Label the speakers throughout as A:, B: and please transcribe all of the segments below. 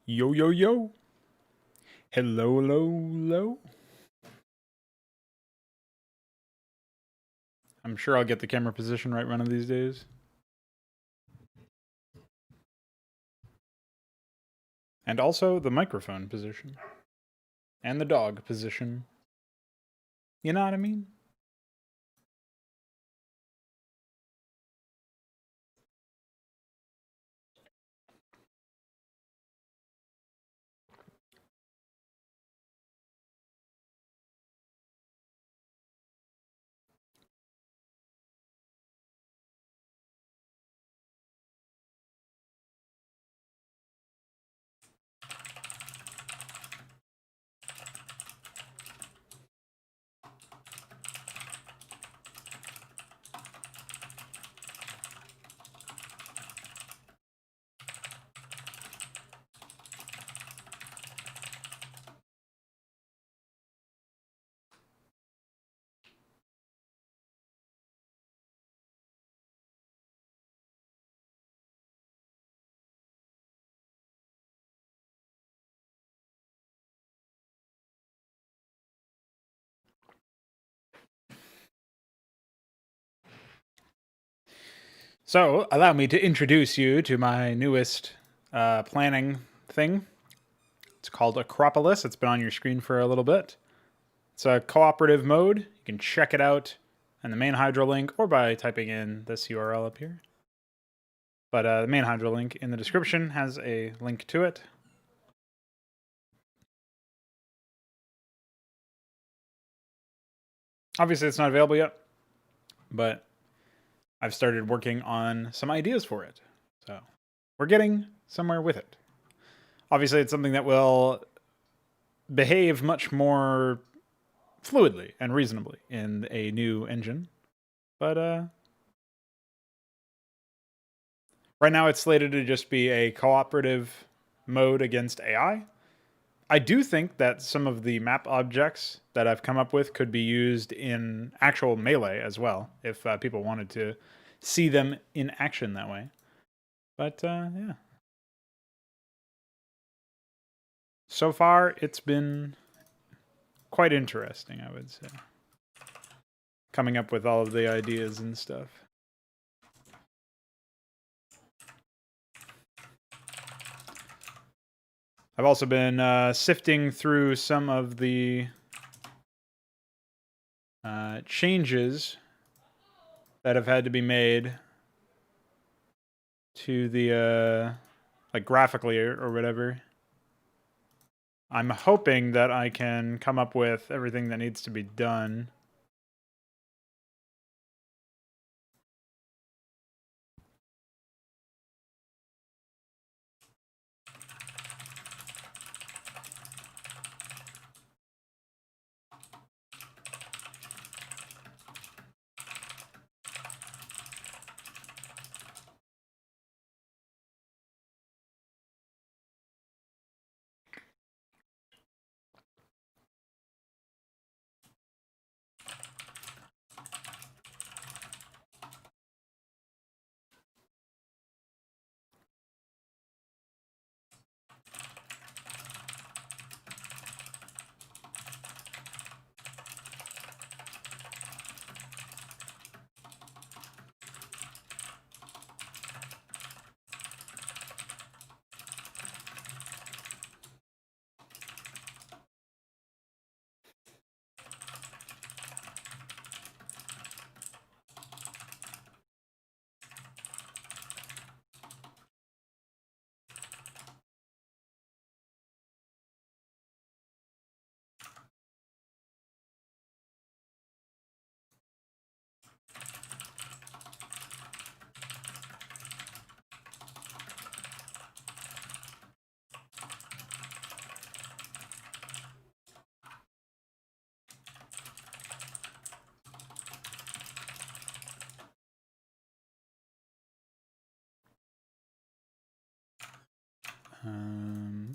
A: Yo, yo, yo. Hello, hello, hello. I'm sure I'll get the camera position right one of these days. And also the microphone position. And the dog position. You know what I mean? So, allow me to introduce you to my newest planning thing. It's called Acropolis. It's been on your screen for a little bit. It's a cooperative mode. You can check it out in the main Hydra link or by typing in this URL up here. But the main Hydra link in the description has a link to it. Obviously, it's not available yet, but I've started working on some ideas for it. So we're getting somewhere with it. Obviously, it's something that will behave much more fluidly and reasonably in a new engine. But right now, it's slated to just be a cooperative mode against AI. I do think that some of the map objects that I've come up with could be used in actual melee as well, if people wanted to see them in action that way. But yeah. So far, it's been quite interesting, I would say. Coming up with all of the ideas and stuff. I've also been sifting through some of the changes that have had to be made to the, like graphically or whatever. I'm hoping that I can come up with everything that needs to be done.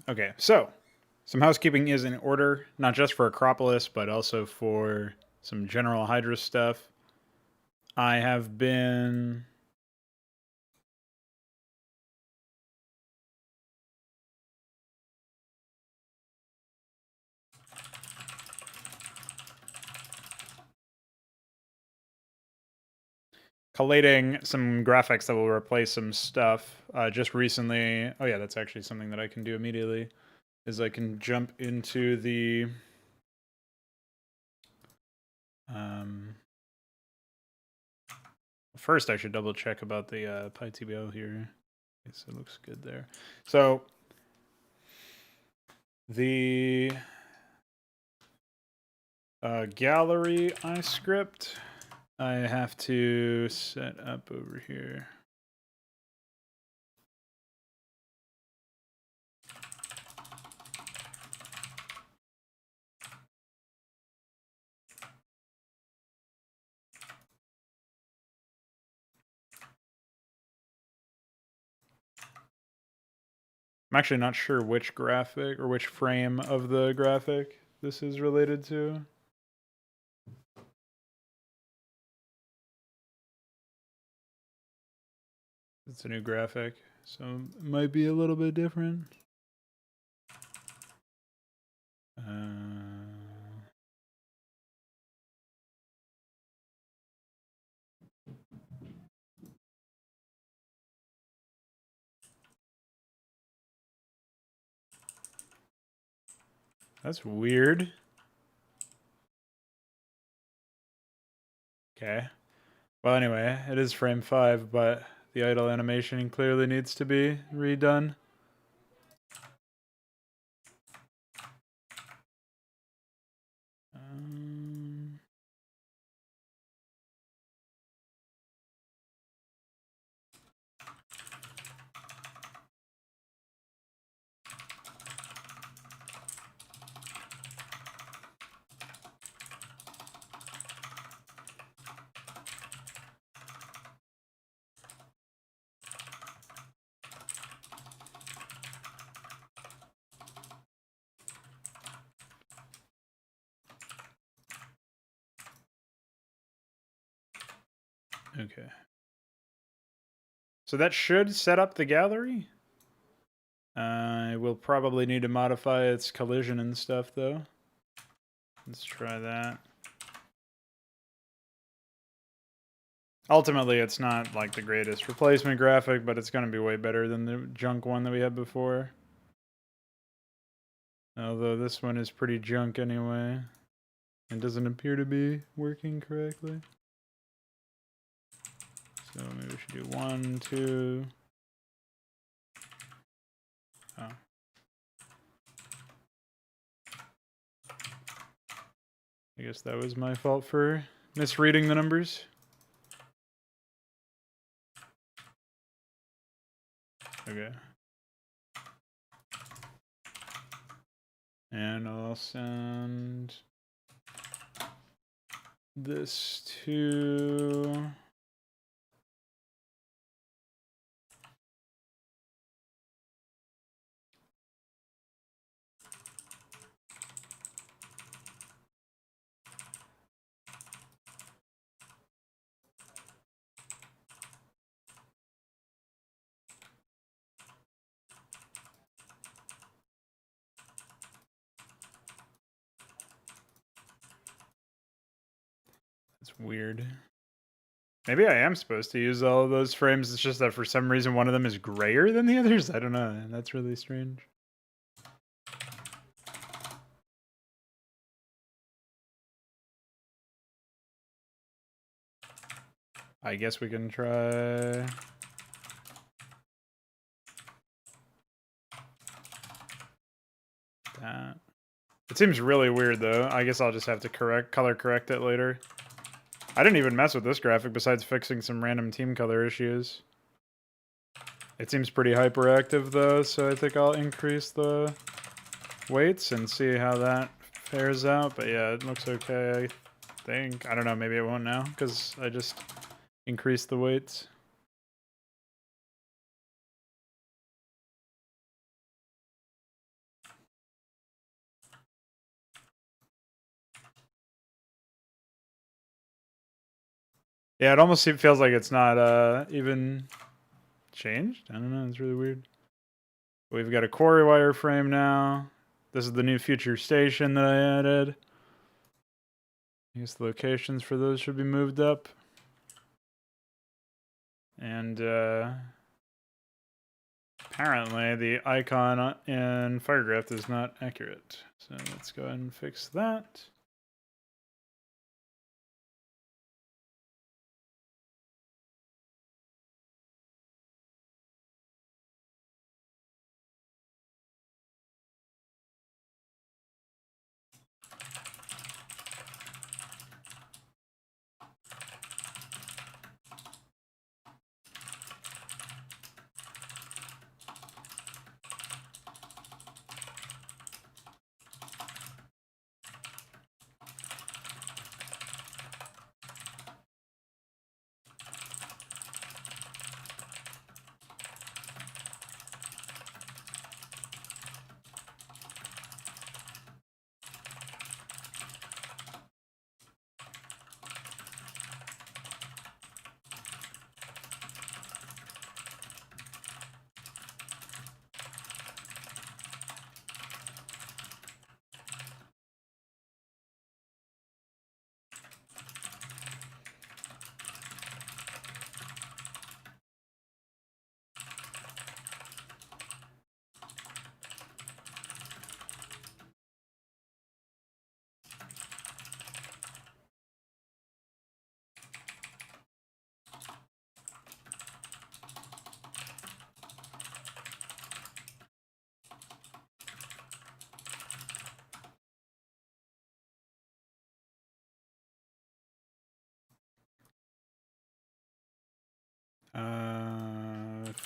A: Okay, so some housekeeping is in order, not just for Acropolis, but also for some general Hydra stuff. I have been collating some graphics that will replace some stuff. Just recently, oh yeah, that's actually something that I can do immediately, is I can jump into the first I should double check about the PyTBO here. Okay, so it looks good there. So the gallery iScript I have to set up over here. I'm actually not sure which graphic or which frame of the graphic this is related to. It's a new graphic, so it might be a little bit different. That's weird. Okay. Well, anyway, it is frame 5, but the idle animation clearly needs to be redone. Okay. So that should set up the gallery. We'll probably need to modify its collision and stuff, though. Let's try that. Ultimately, it's not like the greatest replacement graphic, but it's going to be way better than the junk one that we had before. Although this one is pretty junk anyway. And doesn't appear to be working correctly. So maybe we should do 1, 2. Oh. I guess that was my fault for misreading the numbers. Okay. And I'll send this to... That's weird. Maybe I am supposed to use all of those frames. It's just that for some reason one of them is grayer than the others. I don't know. That's really strange. I guess we can try... that. It seems really weird though. I guess I'll just have to color correct it later. I didn't even mess with this graphic besides fixing some random team color issues. It seems pretty hyperactive though, so I think I'll increase the weights and see how that fares out. But yeah, it looks okay, I think. I don't know, maybe it won't now because I just increased the weights. Yeah, it almost feels like it's not even changed. I don't know, it's really weird. We've got a quarry wire frame now. This is the new future station that I added. I guess the locations for those should be moved up. And apparently the icon in Firegraph is not accurate. So let's go ahead and fix that.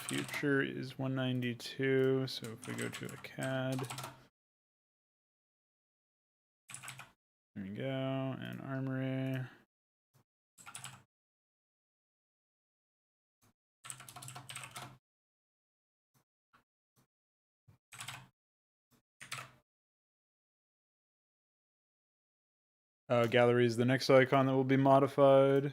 A: Future is 192, so if we go to a CAD, there we go, and Armory. Gallery is the next icon that will be modified.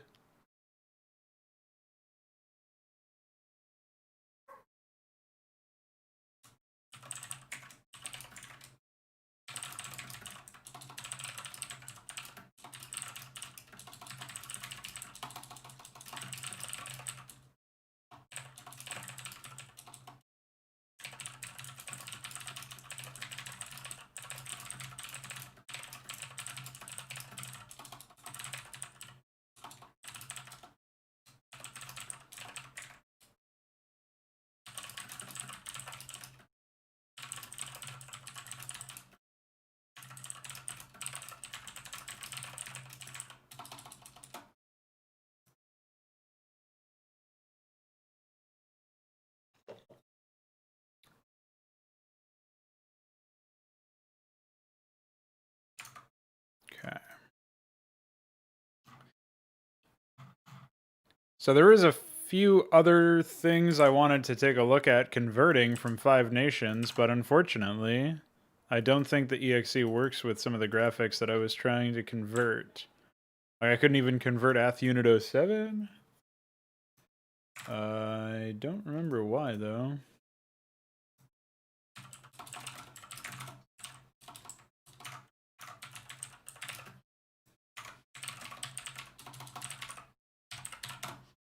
A: Okay. So there is a few other things I wanted to take a look at converting from 5 nations, but unfortunately, I don't think the EXE works with some of the graphics that I was trying to convert. Like I couldn't even convert Ath Unit 07? I don't remember why, though.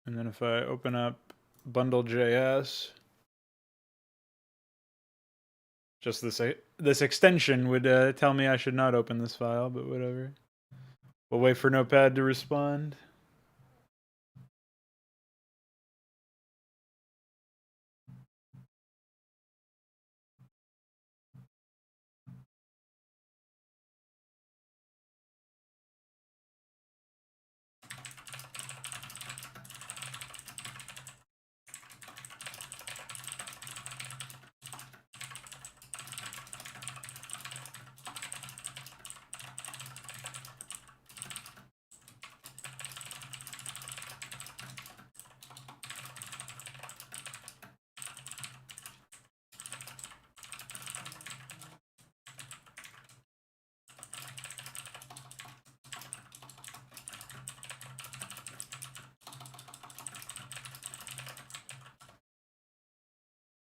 A: And then if I open up bundle.js, just this extension would tell me I should not open this file, but whatever. We'll wait for Notepad to respond.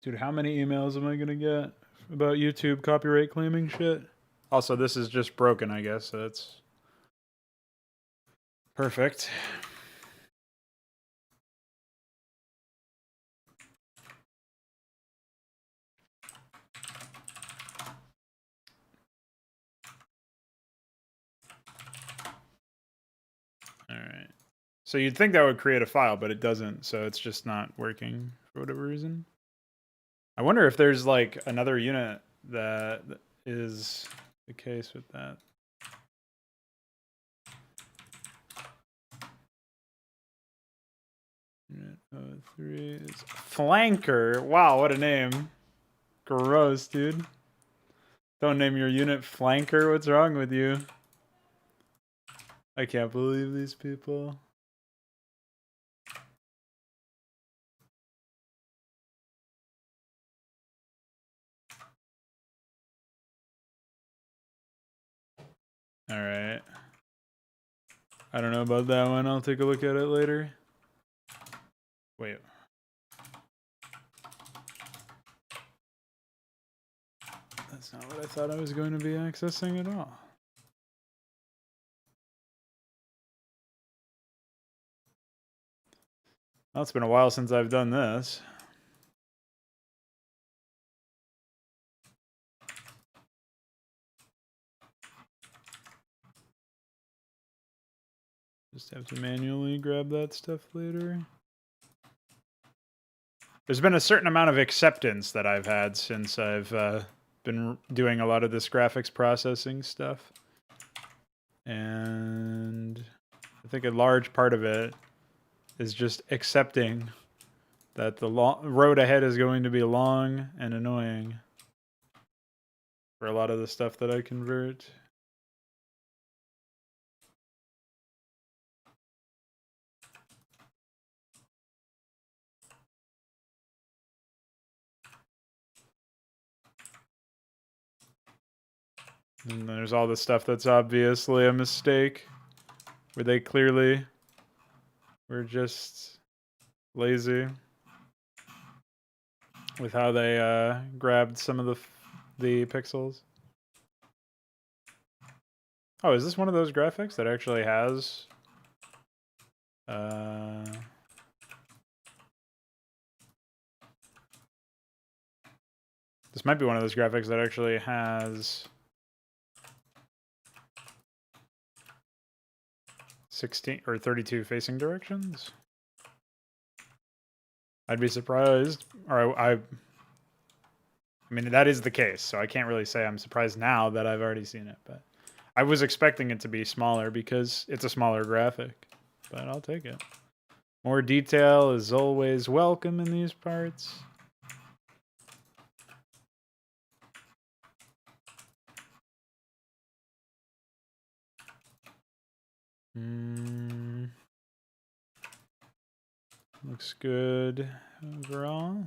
A: Dude, how many emails am I gonna get about YouTube copyright claiming shit? Also, this is just broken, I guess, so that's perfect. So you'd think that would create a file, but it doesn't, so it's just not working for whatever reason. I wonder if there's like another unit that is the case with that. Unit 03 is Flanker. Wow, what a name. Gross, dude. Don't name your unit Flanker. What's wrong with you? I can't believe these people. All right. I don't know about that one. I'll take a look at it later. Wait. That's not what I thought I was going to be accessing at all. Well, it's been a while since I've done this. Just have to manually grab that stuff later. There's been a certain amount of acceptance that I've had since I've been doing a lot of this graphics processing stuff. And I think a large part of it is just accepting that the road ahead is going to be long and annoying for a lot of the stuff that I convert. And there's all the stuff that's obviously a mistake, where they clearly were just lazy with how they grabbed some of the pixels. Oh, is this one of those graphics that actually has this might be one of those graphics that actually has 16 or 32 facing directions? I'd be surprised, or I mean, that is the case, so I can't really say I'm surprised now that I've already seen it, but I was expecting it to be smaller because it's a smaller graphic, but I'll take it. More detail is always welcome in these parts. Looks good overall.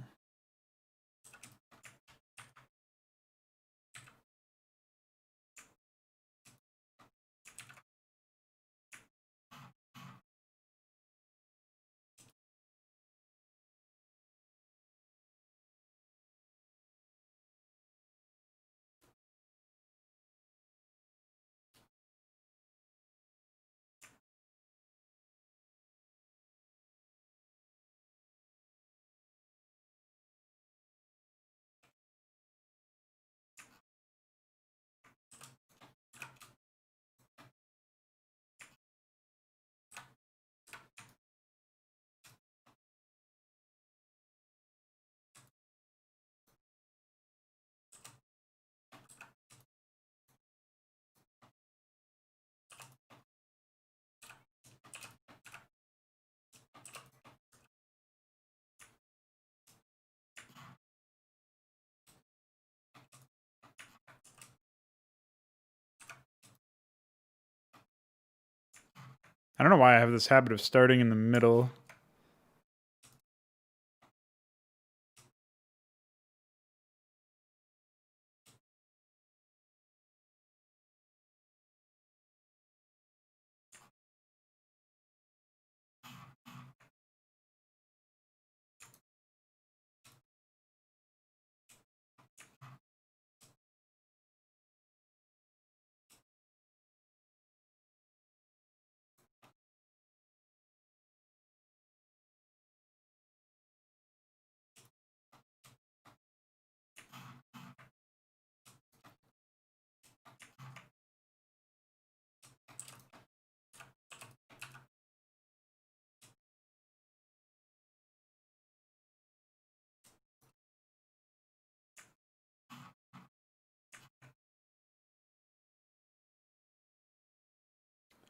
A: I don't know why I have this habit of starting in the middle.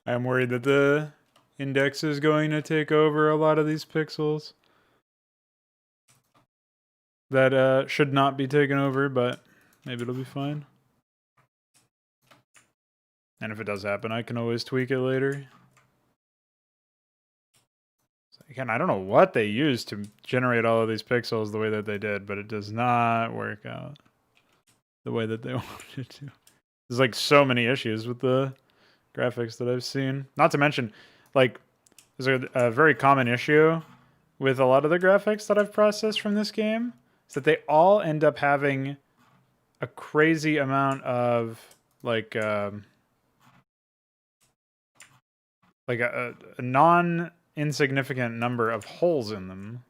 A: I'm worried that the index is going to take over a lot of these pixels that should not be taken over, but maybe it'll be fine. And if it does happen, I can always tweak it later. So again, I don't know what they used to generate all of these pixels the way that they did, but it does not work out the way that they wanted it to. There's like so many issues with the graphics that I've seen. Not to mention, like, there's a very common issue with a lot of the graphics that I've processed from this game is that they all end up having a crazy amount of like a non insignificant number of holes in them.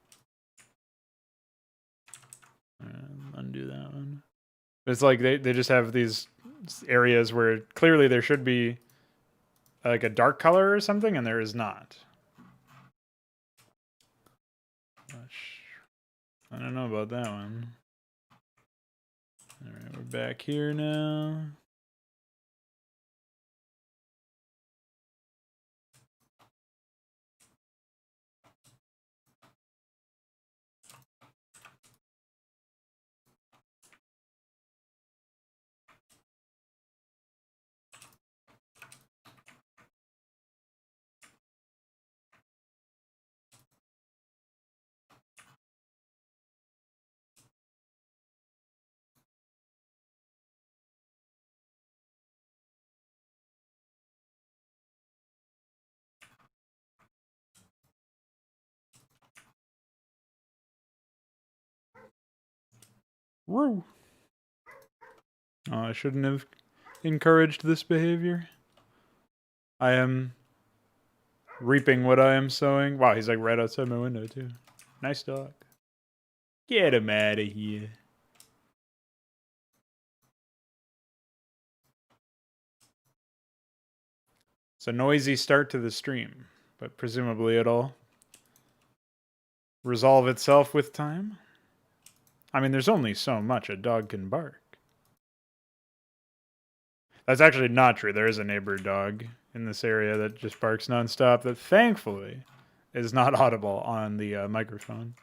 A: Undo that one. It's like they just have these areas where clearly there should be like a dark color or something, and there is not. I don't know about that one. All right, we're back here now. Woo! Oh, I shouldn't have encouraged this behavior. I am reaping what I am sowing. Wow, he's like right outside my window too. Nice dog. Get him out of here. It's a noisy start to the stream, but presumably it'll resolve itself with time. I mean, there's only so much a dog can bark. That's actually not true. There is a neighbor dog in this area that just barks nonstop that thankfully is not audible on the microphone.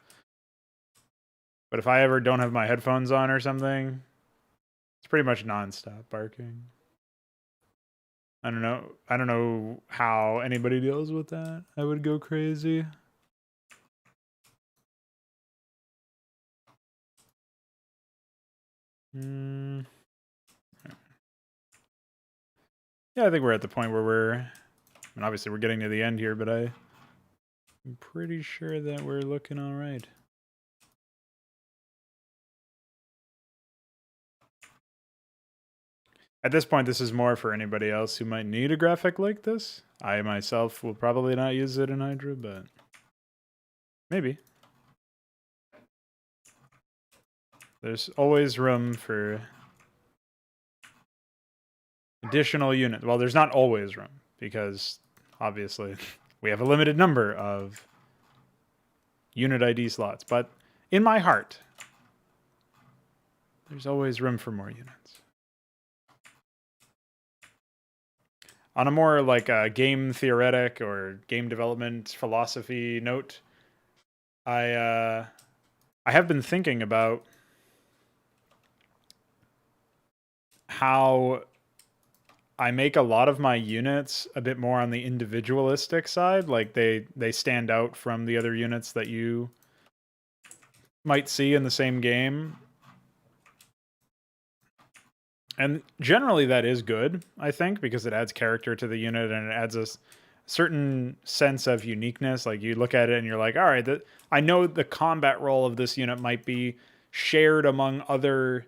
A: But if I ever don't have my headphones on or something, it's pretty much nonstop barking. I don't know. I don't know how anybody deals with that. I would go crazy. Yeah, I think we're at the point where I mean, obviously we're getting to the end here, but I'm pretty sure that we're looking all right. At this point, this is more for anybody else who might need a graphic like this. I myself will probably not use it in HYDRA, but maybe. There's always room for additional units. Well, there's not always room, because obviously we have a limited number of unit ID slots. But in my heart, there's always room for more units. On a more like a game theoretic or game development philosophy note, I have been thinking about how I make a lot of my units a bit more on the individualistic side. Like they stand out from the other units that you might see in the same game. And generally that is good, I think, because it adds character to the unit and it adds a certain sense of uniqueness. Like you look at it and you're like, all right, I know the combat role of this unit might be shared among other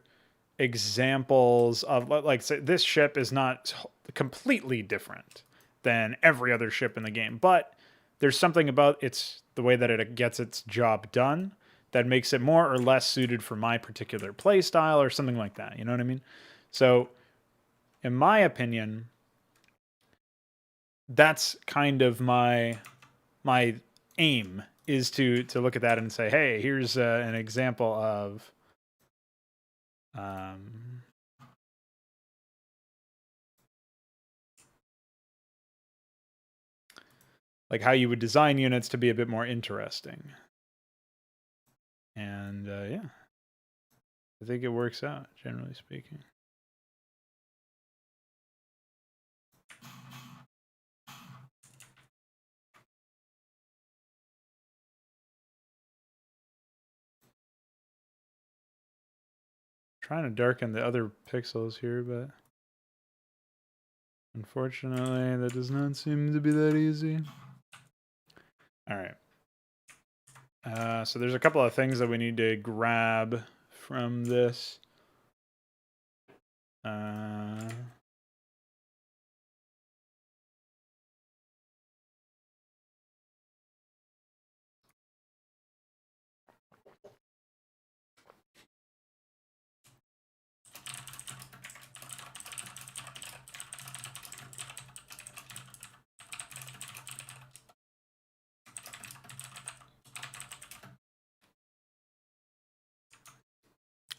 A: examples of, like, say, this ship is not completely different than every other ship in the game, but there's something about the way that it gets its job done that makes it more or less suited for my particular play style or something like that. You know what I mean? So, in my opinion, that's kind of my aim, is to look at that and say, hey, here's an example of like how you would design units to be a bit more interesting. And yeah, I think it works out, generally speaking. Trying to darken the other pixels here, but unfortunately that does not seem to be that easy. All right. So there's a couple of things that we need to grab from this.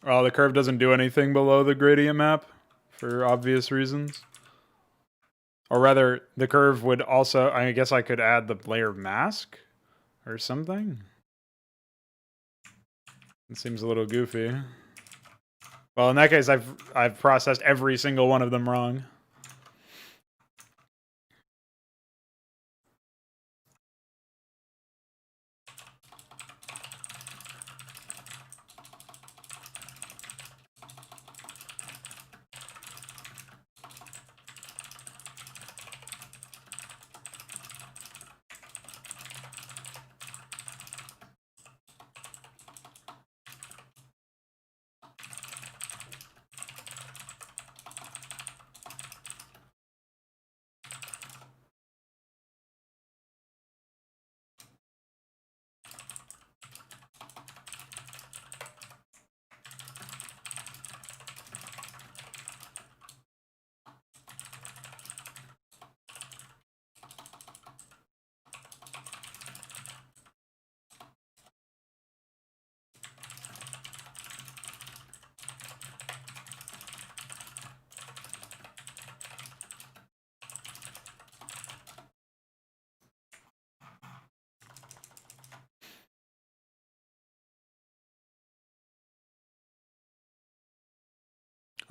A: Well, the curve doesn't do anything below the gradient map for obvious reasons. Or rather, the curve would also, I guess I could add the layer mask or something. It seems a little goofy. Well, in that case, I've processed every single one of them wrong.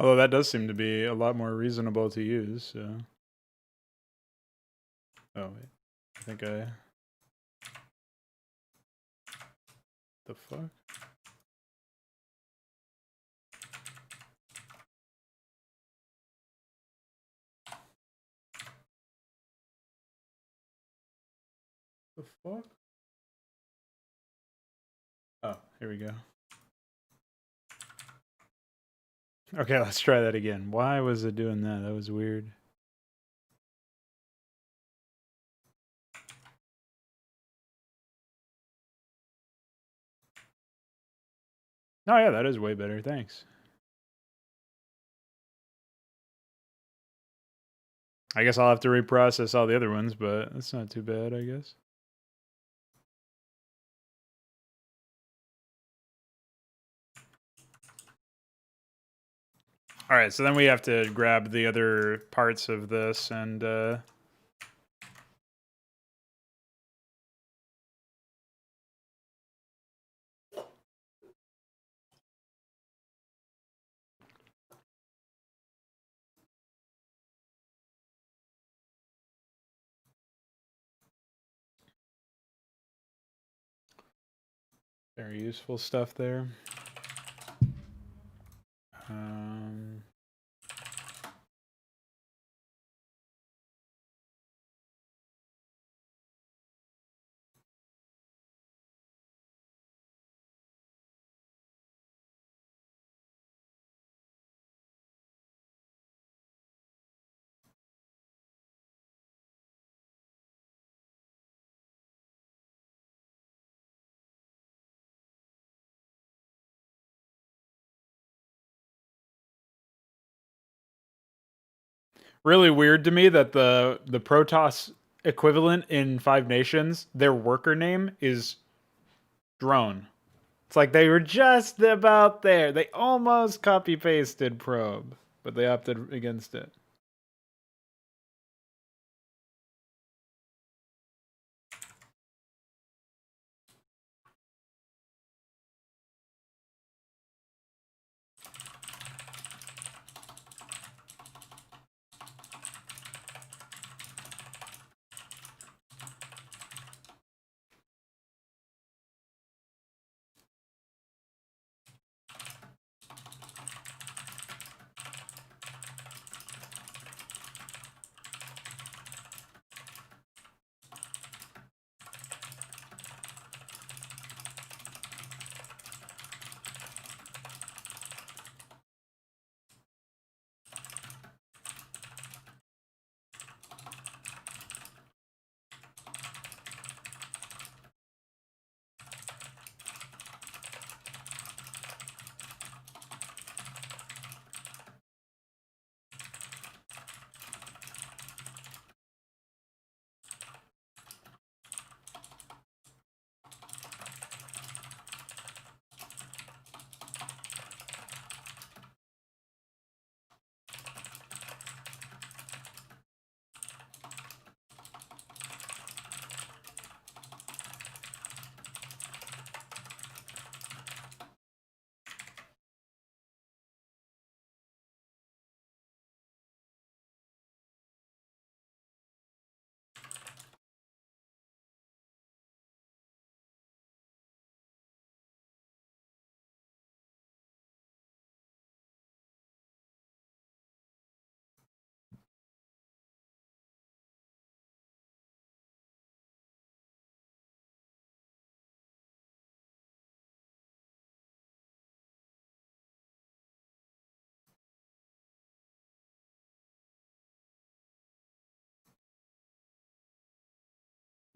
A: Although that does seem to be a lot more reasonable to use, so. Oh, wait. I think I... The fuck? The fuck? Oh, here we go. Okay, let's try that again. Why was it doing that? That was weird. Oh yeah, that is way better, thanks. I guess I'll have to reprocess all the other ones, but that's not too bad, I guess. All right, so then we have to grab the other parts of this and very useful stuff there. Really weird to me that the Protoss equivalent in Five Nations, their worker name is drone. It's like they were just about there. They almost copy pasted probe, but they opted against it.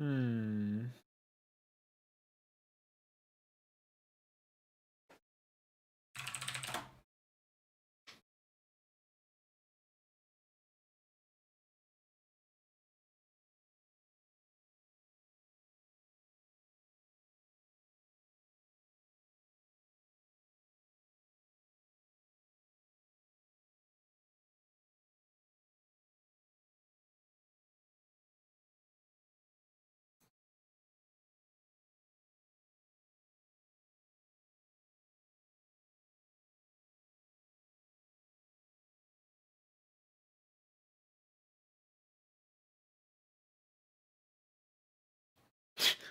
A: Hmm.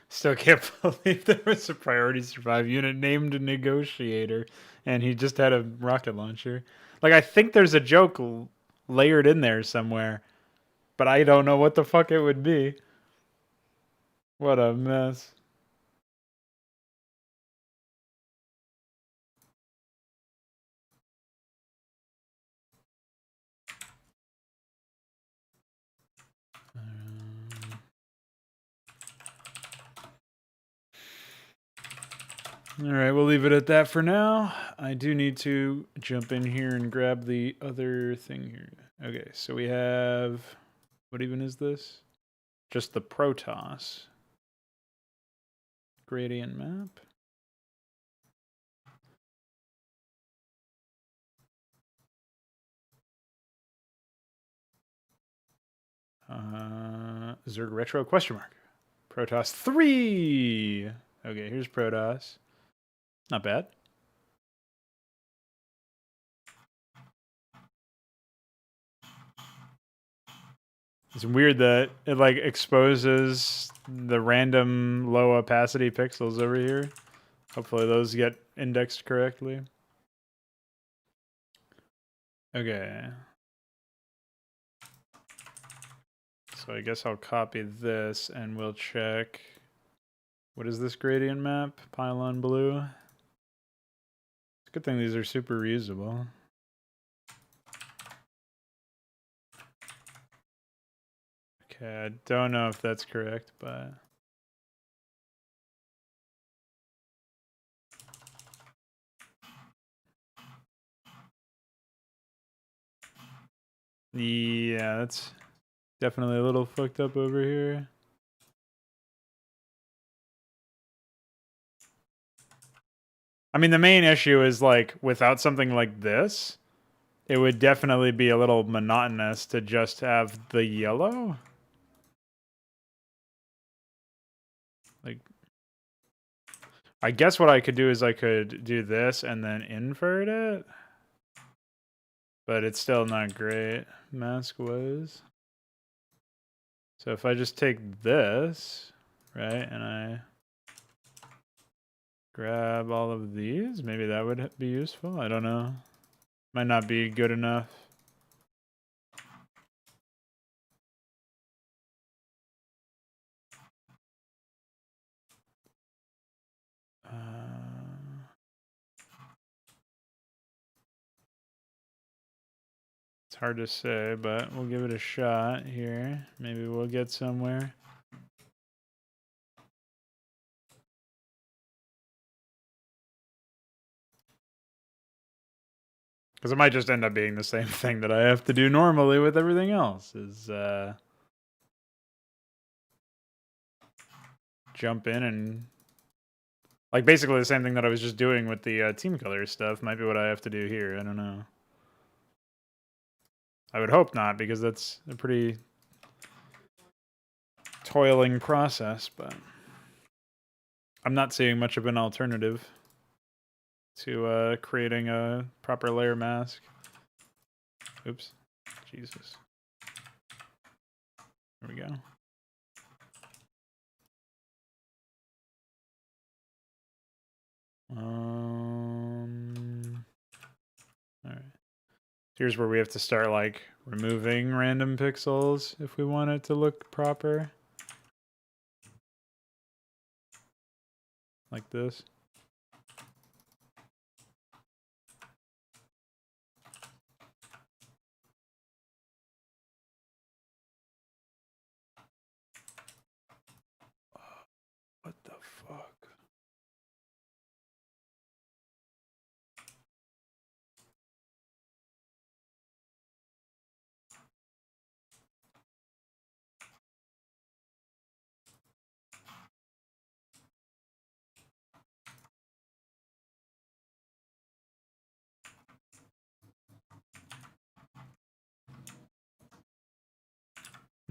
A: Still can't believe there was a priority survive unit named Negotiator, and he just had a rocket launcher. Like, I think there's a joke layered in there somewhere, but I don't know what the fuck it would be. What a mess. All right, we'll leave it at that for now. I do need to jump in here and grab the other thing here. Okay, so we have, what even is this? Just the Protoss gradient map. Zerg Retro question mark. Protoss 3. Okay, here's Protoss. Not bad. It's weird that it like exposes the random low opacity pixels over here. Hopefully those get indexed correctly. Okay. So I guess I'll copy this and we'll check. What is this gradient map? Pylon blue. It's a good thing these are super reusable. Okay, I don't know if that's correct, but yeah, that's definitely a little fucked up over here. I mean, the main issue is like without something like this, it would definitely be a little monotonous to just have the yellow. Like, I guess what I could do is I could do this and then invert it. But it's still not great, mask-wise. So if I just take this, right, and I grab all of these, maybe that would be useful. I don't know. Might not be good enough. It's hard to say, but we'll give it a shot here. Maybe we'll get somewhere. Because it might just end up being the same thing that I have to do normally with everything else, is jump in and like basically the same thing that I was just doing with the team color stuff might be what I have to do here. I don't know. I would hope not, because that's a pretty toiling process, but I'm not seeing much of an alternative to creating a proper layer mask. Oops. Jesus. There we go. All right. Here's where we have to start like removing random pixels if we want it to look proper. Like this.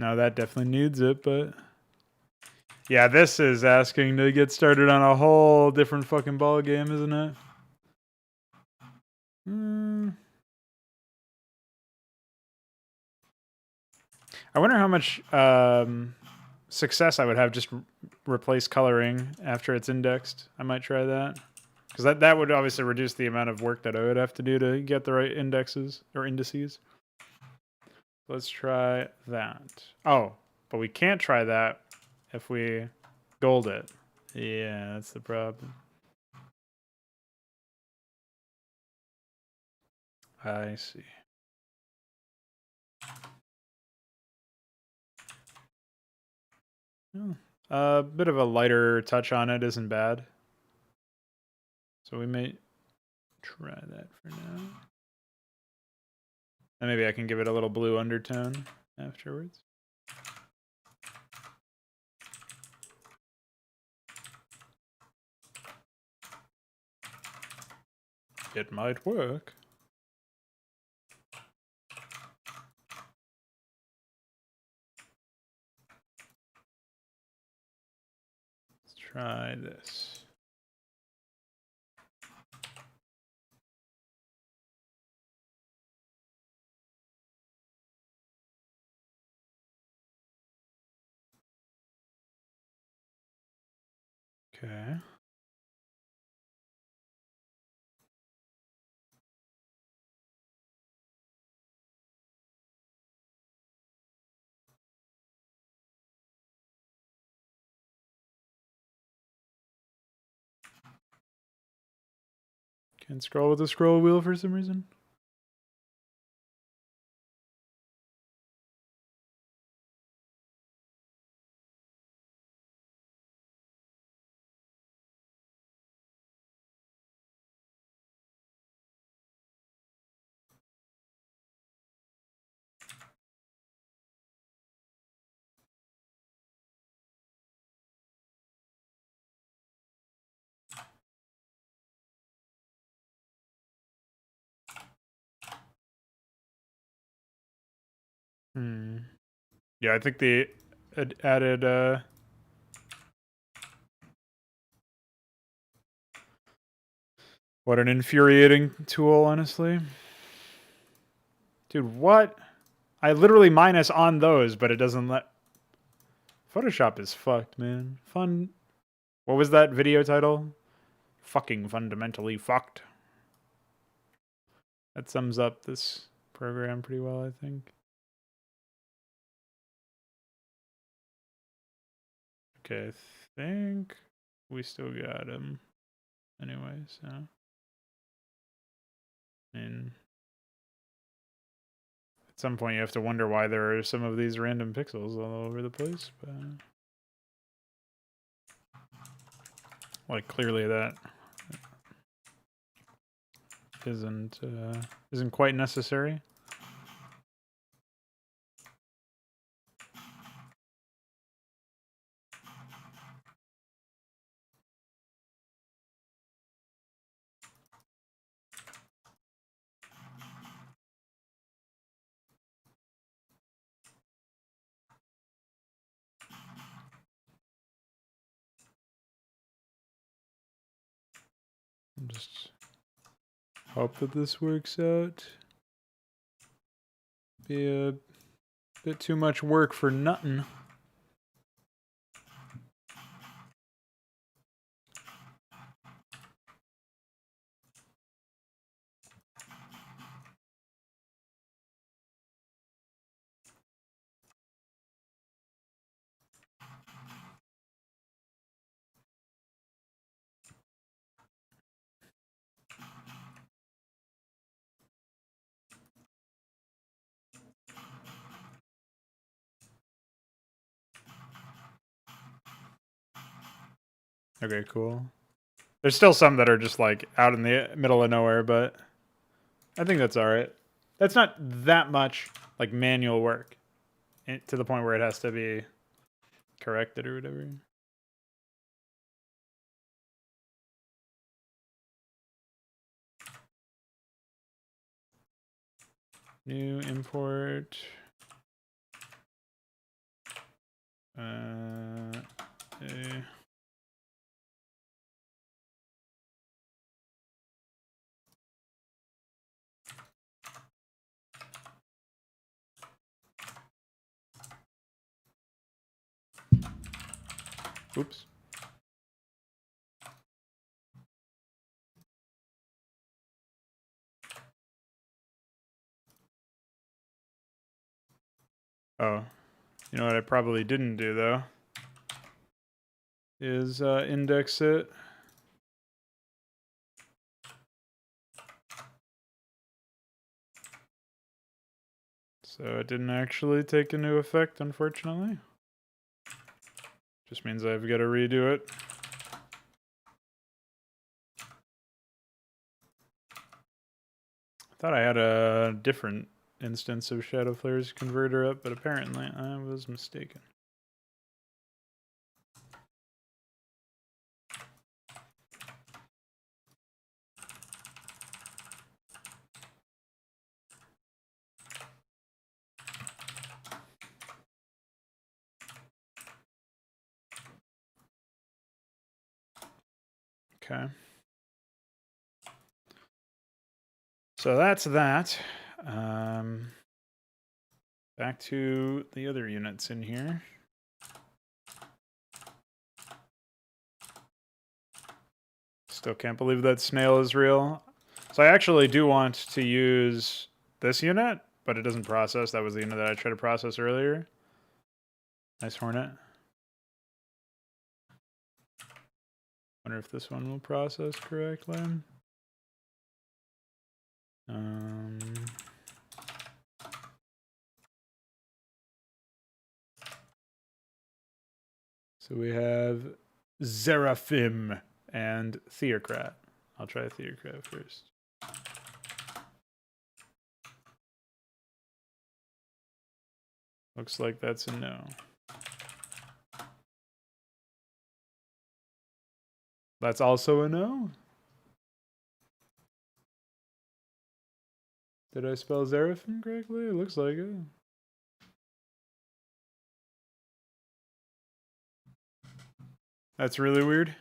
A: No, that definitely needs it, but yeah, this is asking to get started on a whole different fucking ball game, isn't it? I wonder how much success I would have just replace coloring after it's indexed. I might try that. Because that would obviously reduce the amount of work that I would have to do to get the right indexes or indices. Let's try that. Oh, but we can't try that if we gold it. Yeah, that's the problem. I see. Oh, a bit of a lighter touch on it isn't bad. So we may try that for now. And maybe I can give it a little blue undertone afterwards. It might work. Let's try this. Okay. Can't scroll with the scroll wheel for some reason. Yeah, I think the added what an infuriating tool, honestly. Dude, what? I literally minus on those, but it doesn't let... Photoshop is fucked, man. Fun. What was that video title? Fucking fundamentally fucked. That sums up this program pretty well, I think. Okay, I think we still got him anyway, so. I mean, at some point you have to wonder why there are some of these random pixels all over the place, but like clearly that isn't quite necessary. Just hope that this works out. Be a bit too much work for nothing. Okay, cool. There's still some that are just like out in the middle of nowhere, but I think that's all right. That's not that much like manual work to the point where it has to be corrected or whatever. New import. A. Oops. Oh, you know what I probably didn't do though is index it. So it didn't actually take into effect, unfortunately. Just means I've got to redo it. I thought I had a different instance of Shadow Flare's converter up, but apparently I was mistaken. Okay. So that's that. Back to the other units in here. Still can't believe that snail is real. So I actually do want to use this unit, but it doesn't process. That was the unit that I tried to process earlier. Nice Hornet. Wonder if this one will process correctly. So we have Seraphim and Theocrat. I'll try Theocrat first. Looks like that's a no. That's also a no? Did I spell Seraphim correctly? It looks like it. That's really weird.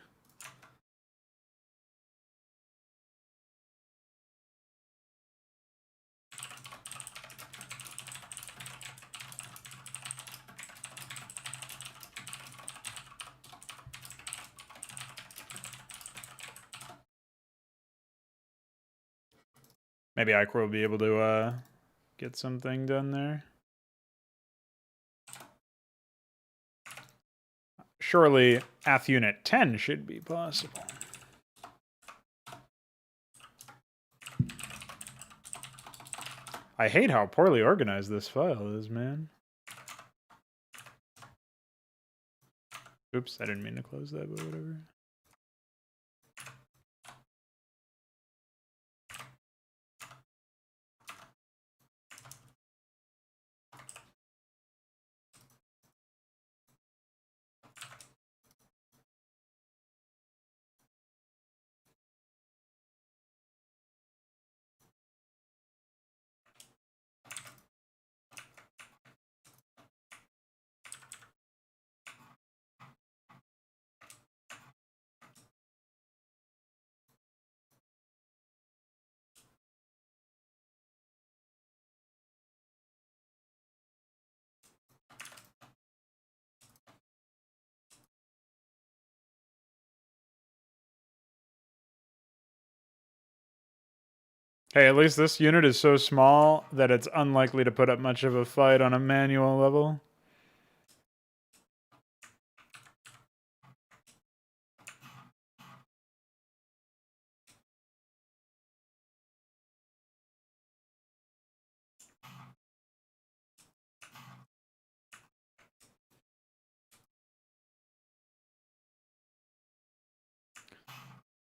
A: Maybe Icor will be able to get something done there. Surely Ath Unit 10 should be possible. I hate how poorly organized this file is, man. Oops, I didn't mean to close that, but whatever. Hey, at least this unit is so small that it's unlikely to put up much of a fight on a manual level.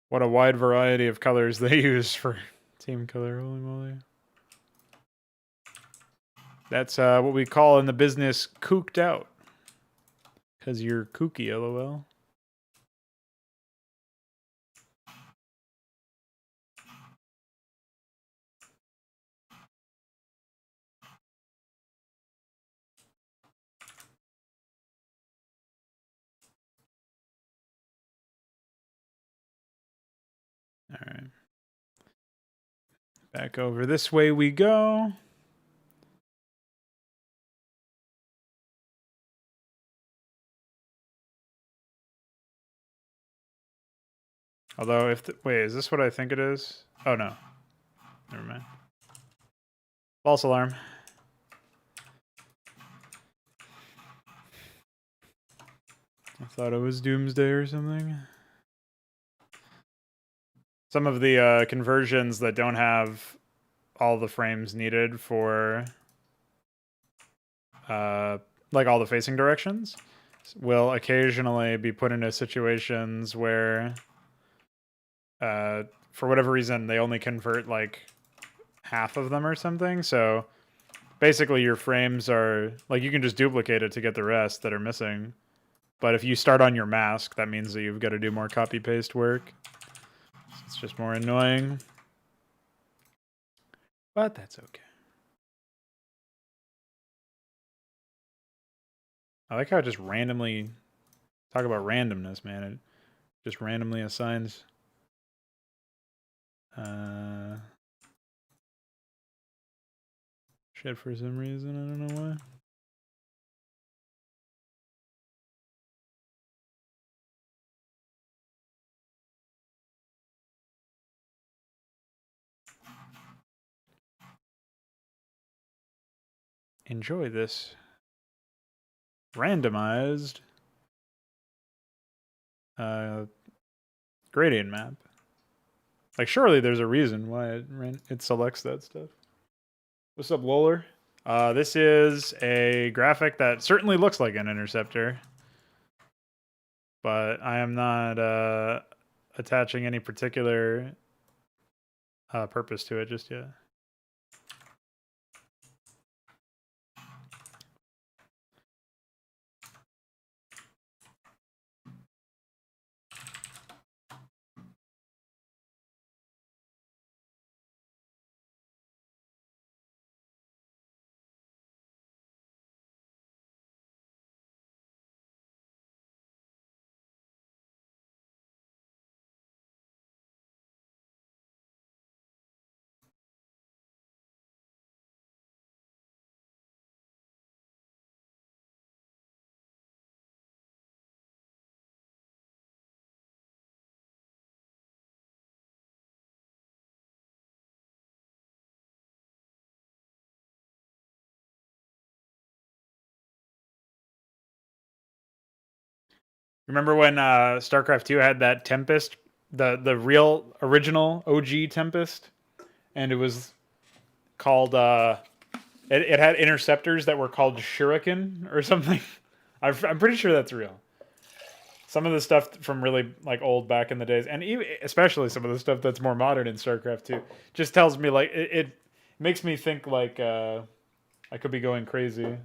A: What a wide variety of colors they use for team color, holy moly. That's what we call in the business kooked out. Because you're kooky, lol. right. Back over this way we go. Although, if wait, is this what I think it is? Oh no, never mind. False alarm. I thought it was Doomsday or something. Some of the conversions that don't have all the frames needed for like all the facing directions will occasionally be put into situations where for whatever reason they only convert like half of them or something. So basically your frames are like, you can just duplicate it to get the rest that are missing. But if you start on your mask, that means that you've got to do more copy paste work. It's just more annoying. But that's okay. I like how it just randomly, talk about randomness, man. It just randomly assigns shit for some reason. I don't know why. Enjoy this randomized gradient map. Like, surely there's a reason why it selects that stuff. What's up, Loler? This is a graphic that certainly looks like an interceptor, but I am not attaching any particular purpose to it just yet. Remember when Starcraft 2 had that Tempest, the real original OG Tempest, and it was called it had interceptors that were called Shuriken or something. I'm pretty sure that's real. Some of the stuff from really like old back in the days, and even, especially some of the stuff that's more modern in StarCraft 2, just tells me like it makes me think like I could be going crazy.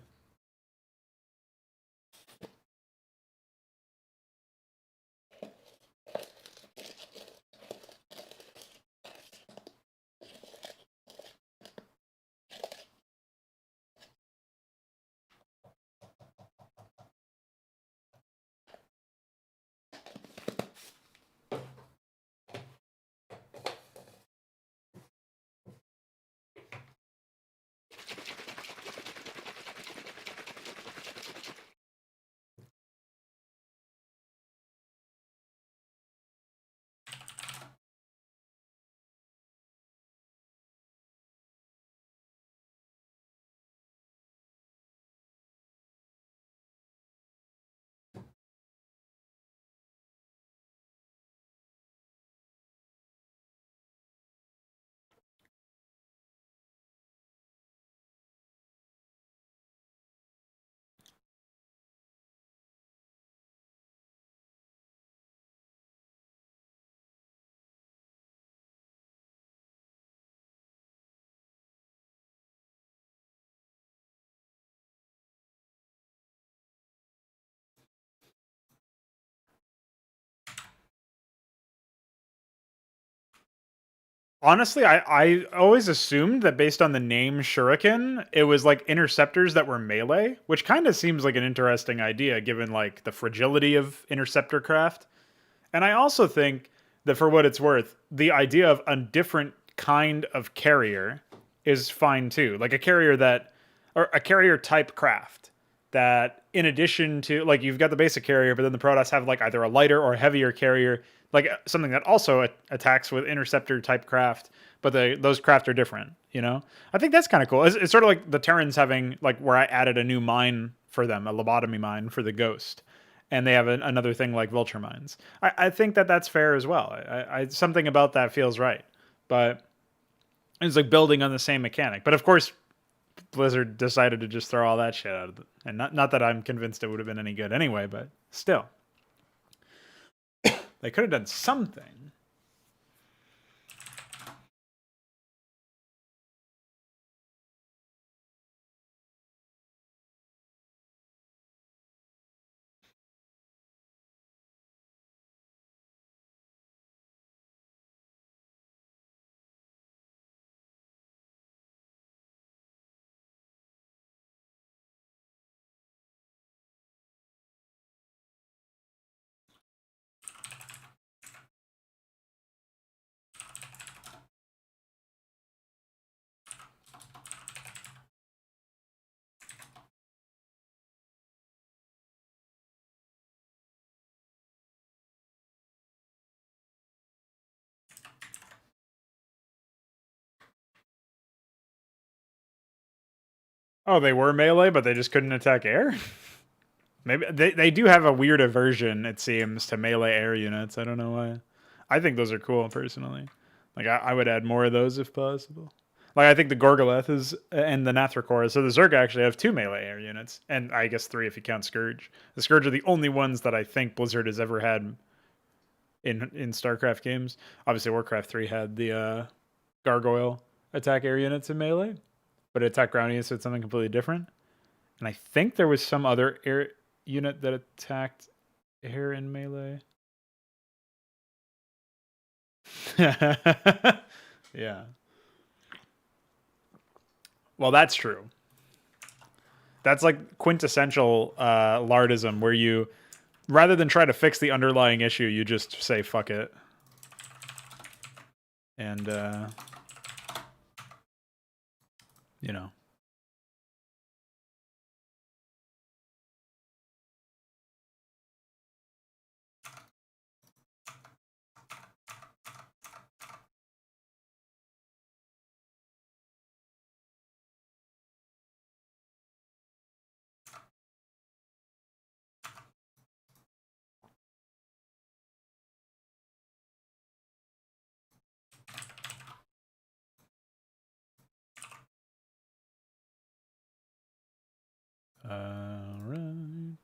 A: Honestly, I always assumed that based on the name Shuriken, it was like interceptors that were melee, which kind of seems like an interesting idea given like the fragility of interceptor craft. And I also think for what it's worth, the idea of a different kind of carrier is fine too. Like a carrier that, or a carrier type craft that, in addition to, like, you've got the basic carrier, but then the Protoss have like either a lighter or a heavier carrier, like something that also attacks with interceptor type craft, but those craft are different. You know, I think that's kind of cool. It's sort of like the Terrans having, like, where I added a new mine for them, a lobotomy mine for the Ghost, and they have another thing like vulture mines. I think that that's fair as well. Something about that feels right, but it's like building on the same mechanic. But of course, Blizzard decided to just throw all that shit out of it. And not that I'm convinced it would have been any good anyway, but still. They could have done something. Oh, they were melee, but they just couldn't attack air? Maybe they do have a weird aversion, it seems, to melee air units. I don't know why. I think those are cool, personally. Like, I would add more of those if possible. Like, I think the Gorgoleth is, and the Nathracor, so the Zerg actually have 2 melee air units, and I guess 3 if you count Scourge. The Scourge are the only ones that I think Blizzard has ever had in StarCraft games. Obviously, Warcraft 3 had the Gargoyle attack air units in melee, but it attacked ground units, so it's something completely different. And I think there was some other air unit that attacked air in melee. Yeah. Well, that's true. That's like quintessential lardism, where you, rather than try to fix the underlying issue, you just say fuck it. And, you know. Right.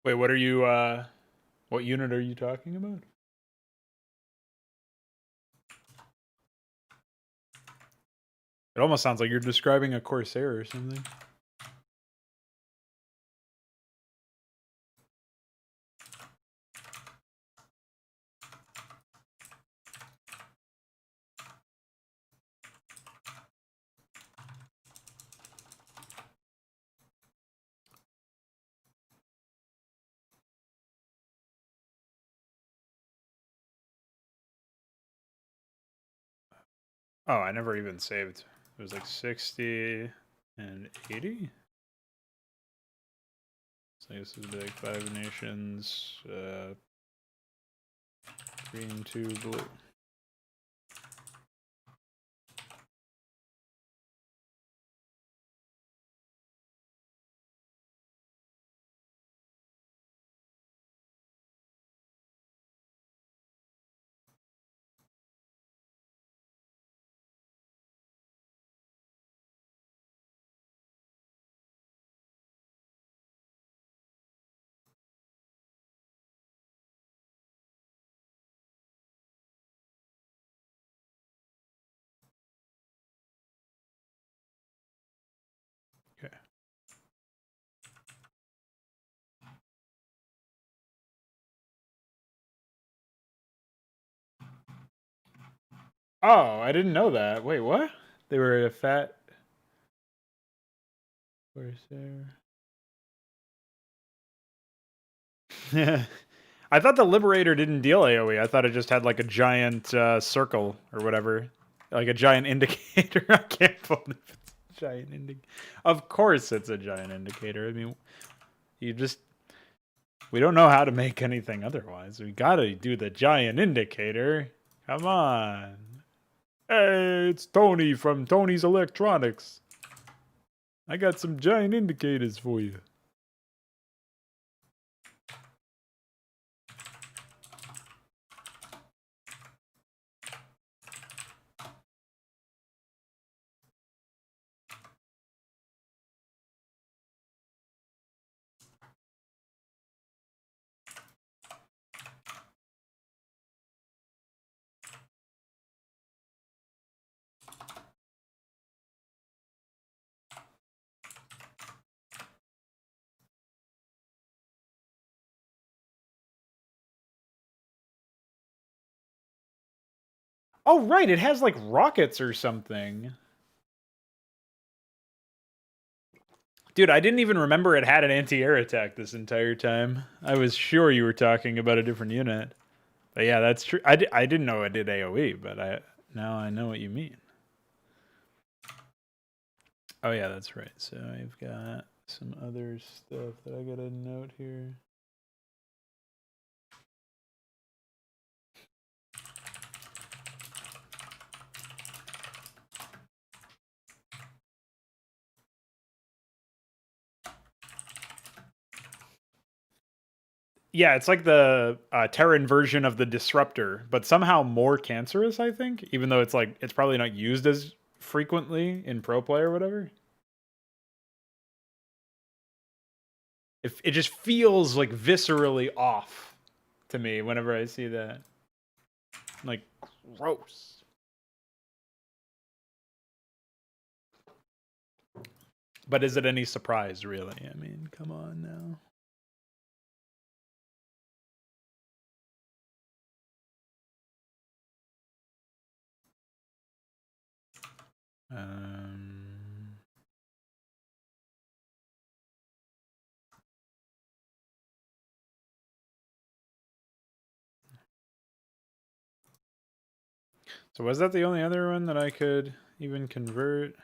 A: Wait, what are you, what unit are you talking about? It almost sounds like you're describing a Corsair or something. Oh, I never even saved. It was like 60 and 80. So I guess this would be like 5 nations, green, 2 blue. Oh, I didn't know that. Wait, what? They were a fat. Where's there? Yeah. I thought the Liberator didn't deal AoE. I thought it just had like a giant circle or whatever. Like a giant indicator. I can't believe it's a giant indicator. Of course it's a giant indicator. I mean, you just. We don't know how to make anything otherwise. We gotta do the giant indicator. Come on. Hey, it's Tony from Tony's Electronics. I got some giant indicators for you. Oh, right. It has like rockets or something. Dude, I didn't even remember it had an anti-air attack this entire time. I was sure you were talking about a different unit. But yeah, that's true. I didn't know it did AoE, but now I know what you mean. Oh yeah, that's right. So I've got some other stuff that I gotta note here. Yeah, it's like the Terran version of the Disruptor, but somehow more cancerous, I think, even though it's like it's probably not used as frequently in pro play or whatever. It just feels like viscerally off to me whenever I see that. Like gross. But is it any surprise, really? I mean, come on now. Um, so was that the only other one that I could even convert?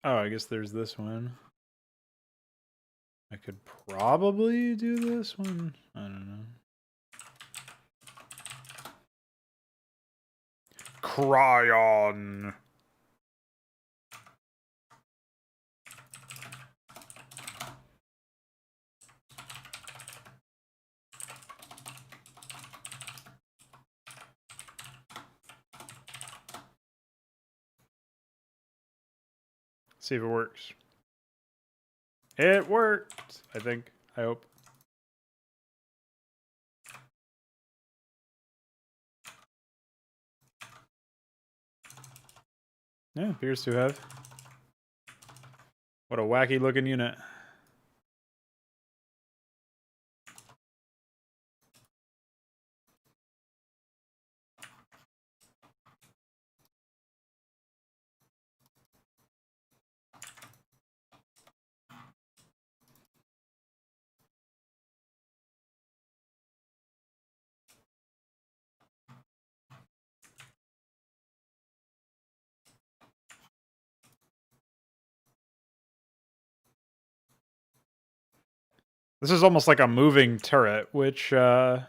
A: Oh, I guess there's this one. I could probably do this one. I don't know. Cryon. See if it works. It worked, I think. I hope. Yeah, appears to have. What a wacky looking unit. This is almost like a moving turret, which could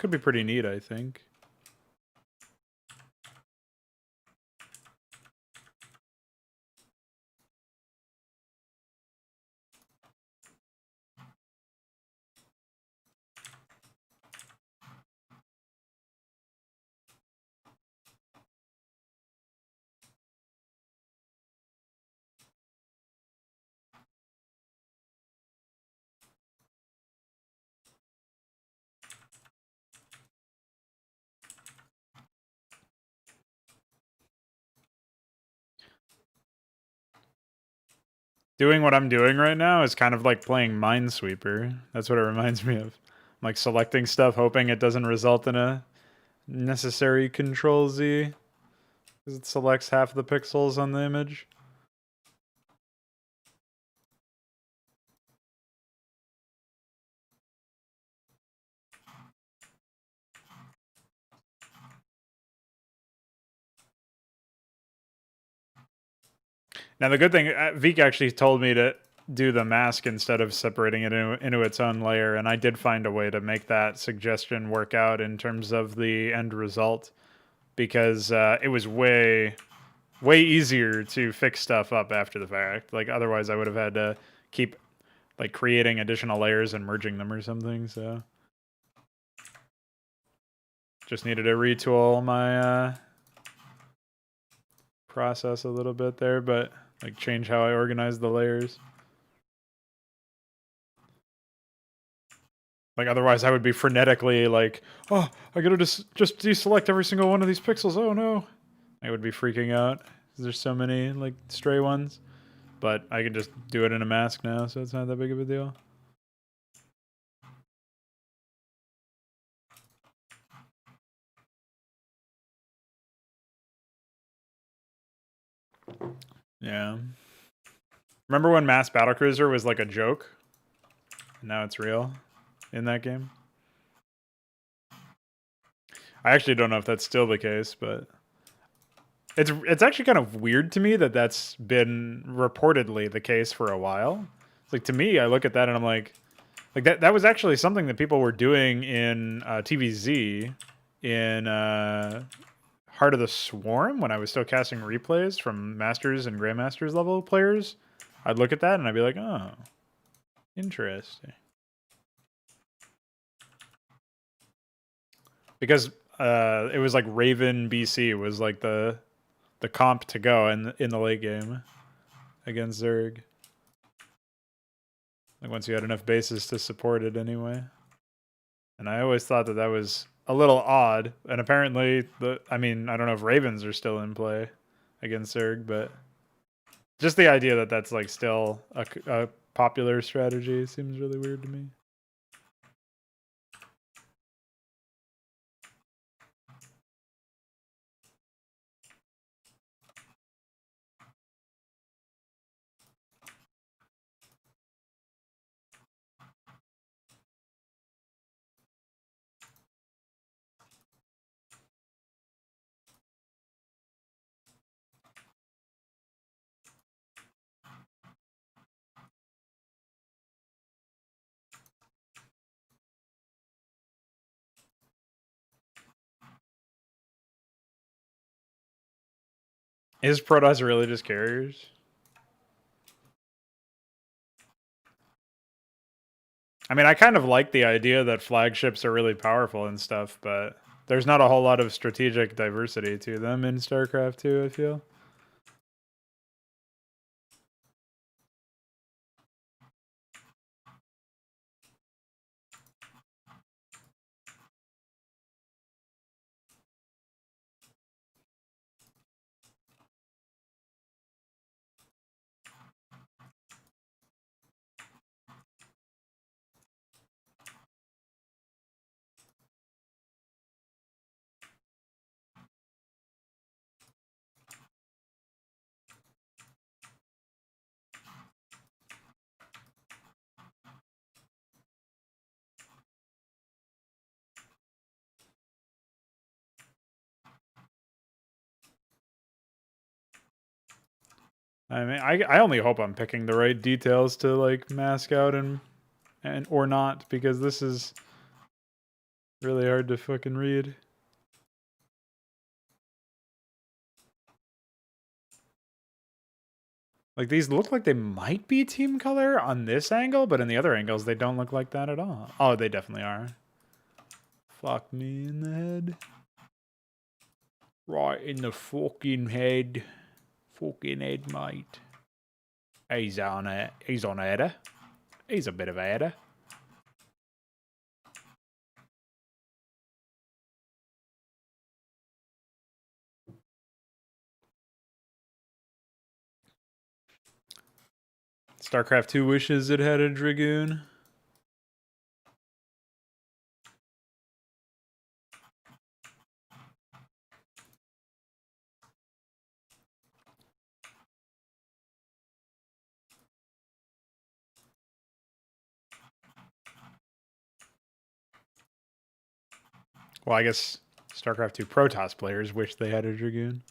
A: be pretty neat, I think. Doing what I'm doing right now is kind of like playing Minesweeper. That's what it reminds me of. I'm like selecting stuff, hoping it doesn't result in a necessary Control Z, because it selects half the pixels on the image. Now the good thing, Veek actually told me to do the mask instead of separating it into its own layer, and I did find a way to make that suggestion work out in terms of the end result, because it was way easier to fix stuff up after the fact. Like otherwise I would have had to keep like creating additional layers and merging them or something. So just needed to retool my process a little bit there, but like change how I organize the layers. Like otherwise I would be frenetically like, oh, I gotta just deselect every single one of these pixels. Oh no. I would be freaking out. There's so many like stray ones. But I can just do it in a mask now, so it's not that big of a deal. Yeah. Remember when Mass Battlecruiser was like a joke? Now it's real in that game. I actually don't know if that's still the case, but it's actually kind of weird to me that that's been reportedly the case for a while. It's like to me, I look at that and I'm like that was actually something that people were doing in TVZ in Heart of the Swarm when I was still casting replays from Masters and Grandmasters level players. I'd look at that and I'd be like, oh, interesting. Because it was like Raven BC was like the comp to go in the late game against Zerg. Like once you had enough bases to support it anyway. And I always thought that that was a little odd. And apparently, I mean, I don't know if Ravens are still in play against Zerg, but just the idea that that's like still a popular strategy seems really weird to me. Is Protoss really just carriers? I mean, I kind of like the idea that flagships are really powerful and stuff, but there's not a whole lot of strategic diversity to them in StarCraft 2, I feel. I mean, I only hope I'm picking the right details to like mask out and or not, because this is really hard to fucking read. Like these look like they might be team color on this angle, but in the other angles they don't look like that at all. Oh, they definitely are. Fuck me in the head. Right in the fucking head. Fucking head, mate. He's on a header. He's a bit of a header. Starcraft 2 wishes it had a Dragoon. Well, I guess Starcraft 2 Protoss players wish they had a Dragoon.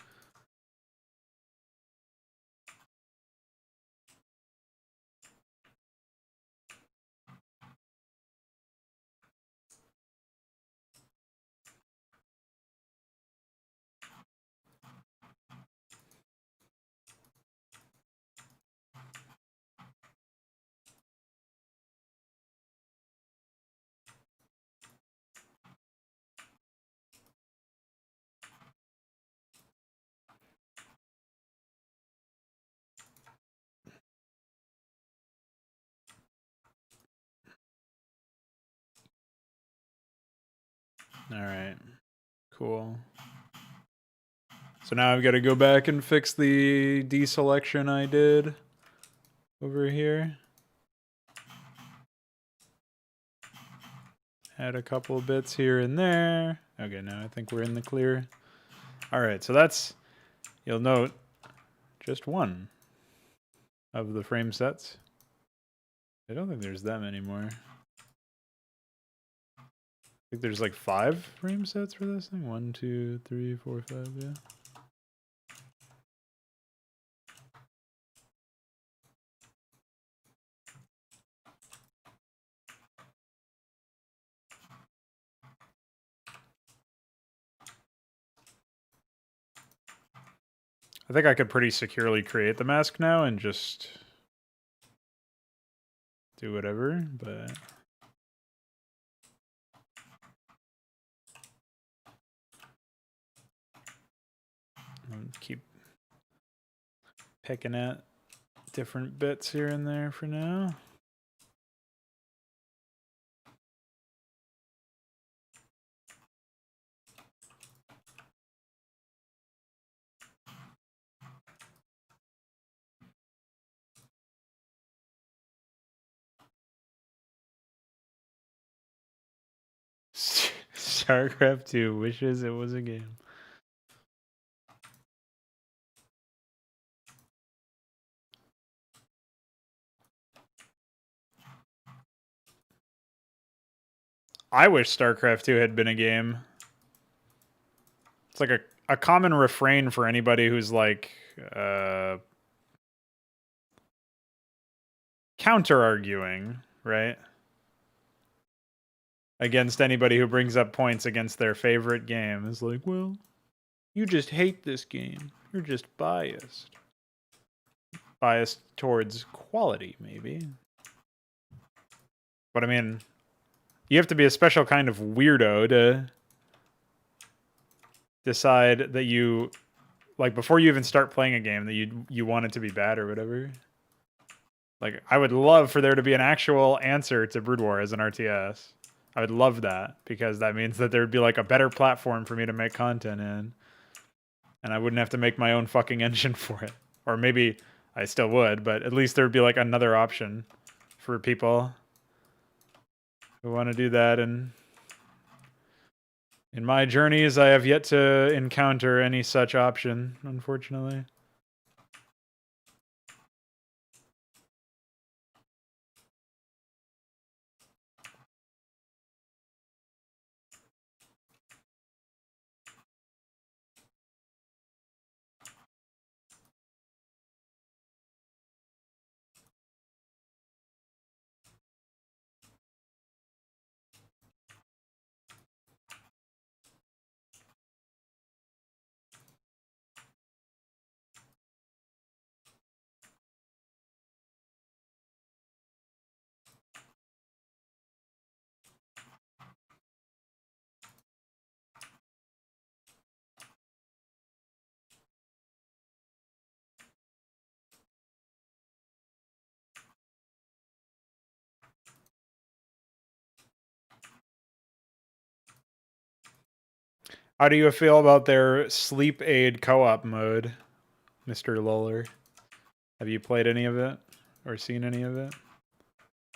A: All right, cool. So now I've got to go back and fix the deselection I did over here. Add a couple of bits here and there. Okay, now I think we're in the clear. All right, so that's, you'll note, just one of the frame sets. I don't think there's that many more. I think there's like 5 frame sets for this thing. 1, 2, 3, 4, 5, yeah. I think I could pretty securely create the mask now and just do whatever, but I'll keep picking at different bits here and there for now. Starcraft 2 wishes it was a game. I wish Starcraft 2 had been a game. It's like a common refrain for anybody who's like counter-arguing, right? Against anybody who brings up points against their favorite game. Is like, well, you just hate this game. You're just biased. Biased towards quality, maybe. But I mean, you have to be a special kind of weirdo to decide that you, like, before you even start playing a game, that you want it to be bad or whatever. Like, I would love for there to be an actual answer to Brood War as an RTS. I would love that, because that means that there would be, like, a better platform for me to make content in. And I wouldn't have to make my own fucking engine for it. Or maybe I still would, but at least there would be, like, another option for people who want to do that. And in my journeys, I have yet to encounter any such option, unfortunately. How do you feel about their sleep aid co-op mode, Mr. Luller? Have you played any of it? or seen any of it.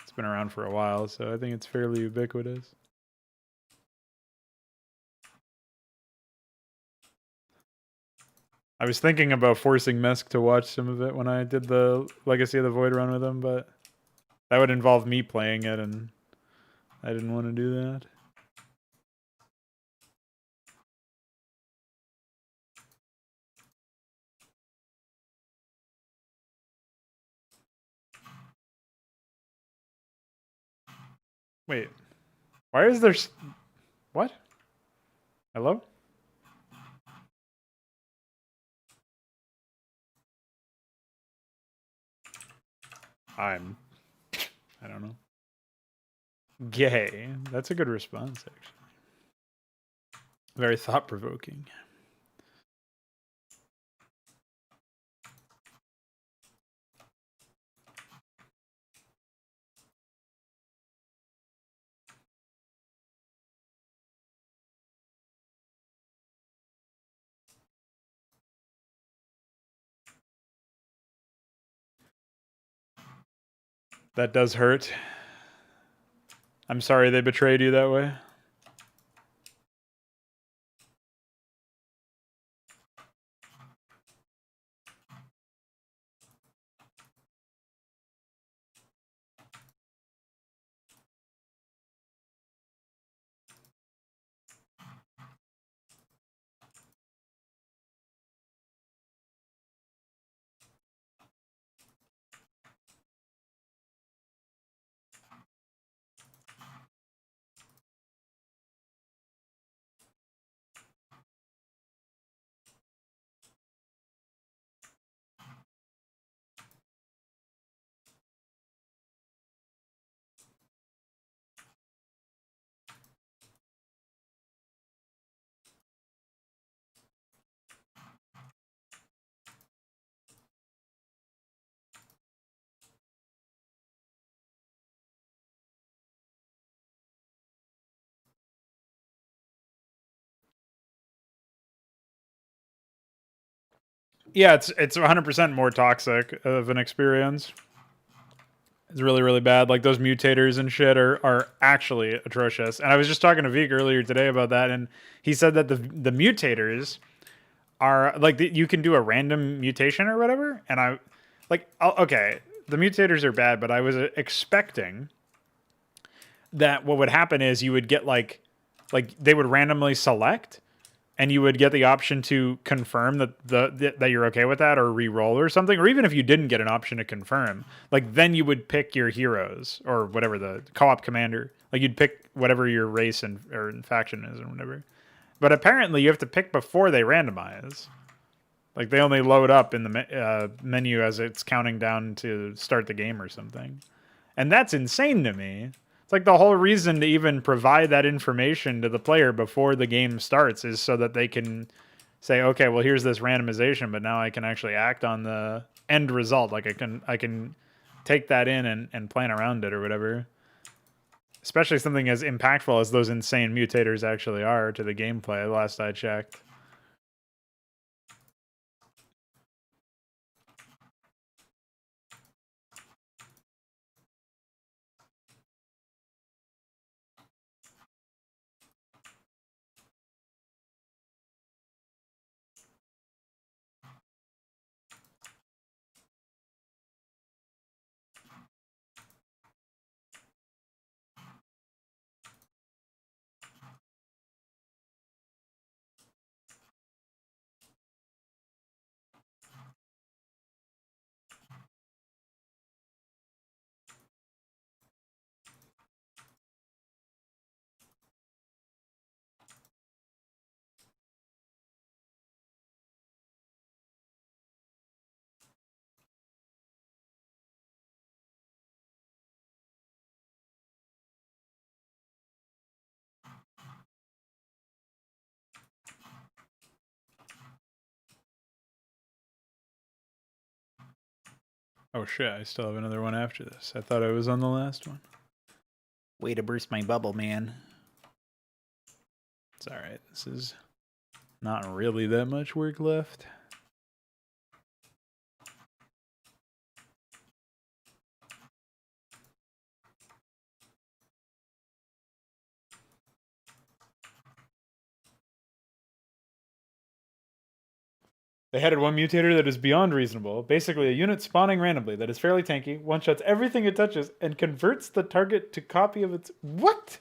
A: It's been around for a while, so I think it's fairly ubiquitous. I was thinking about forcing Mesk to watch some of it when I did the Legacy of the Void run with him, but that would involve me playing it, and I didn't want to do that. Wait, why is there... What? Hello? I don't know. Gay. That's a good response, actually. Very thought-provoking. That does hurt. I'm sorry they betrayed you that way. Yeah, it's 100% more toxic of an experience. It's really, really bad. Like, those mutators and shit are actually atrocious. And I was just talking to Vik earlier today about that, and he said that the mutators are, like, you can do a random mutation or whatever, and okay, the mutators are bad, but I was expecting that what would happen is you would get, like, they would randomly select, and you would get the option to confirm that you're okay with that, or re-roll or something, or even if you didn't get an option to confirm, like, then you would pick your heroes or whatever, the co-op commander. Like, you'd pick whatever your race or faction is or whatever. But apparently you have to pick before they randomize. Like, they only load up in the menu as it's counting down to start the game or something. And that's insane to me. It's like the whole reason to even provide that information to the player before the game starts is so that they can say, okay, well, here's this randomization, but now I can actually act on the end result. Like, I can take that in and plan around it or whatever. Especially something as impactful as those insane mutators actually are to the gameplay, last I checked. Oh shit, I still have another one after this. I thought I was on the last one. Way to burst my bubble, man. It's alright. This is not really that much work left. They headed one mutator that is beyond reasonable. Basically, a unit spawning randomly that is fairly tanky, one-shots everything it touches, and converts the target to copy of its... What?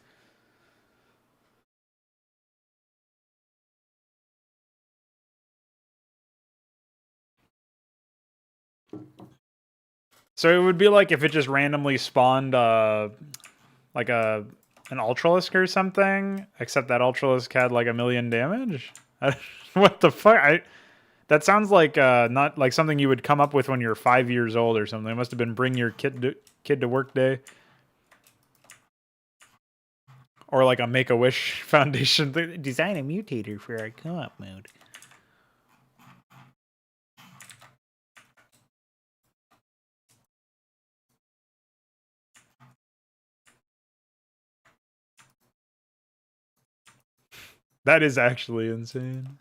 A: So it would be like if it just randomly spawned like an Ultralisk or something, except that Ultralisk had like 1,000,000 damage? What the fuck? That sounds like not like something you would come up with when you're 5 years old or something. It must have been bring your kid to work day. Or like a Make-A-Wish Foundation thing. Design a mutator for our co-op mode. That is actually insane.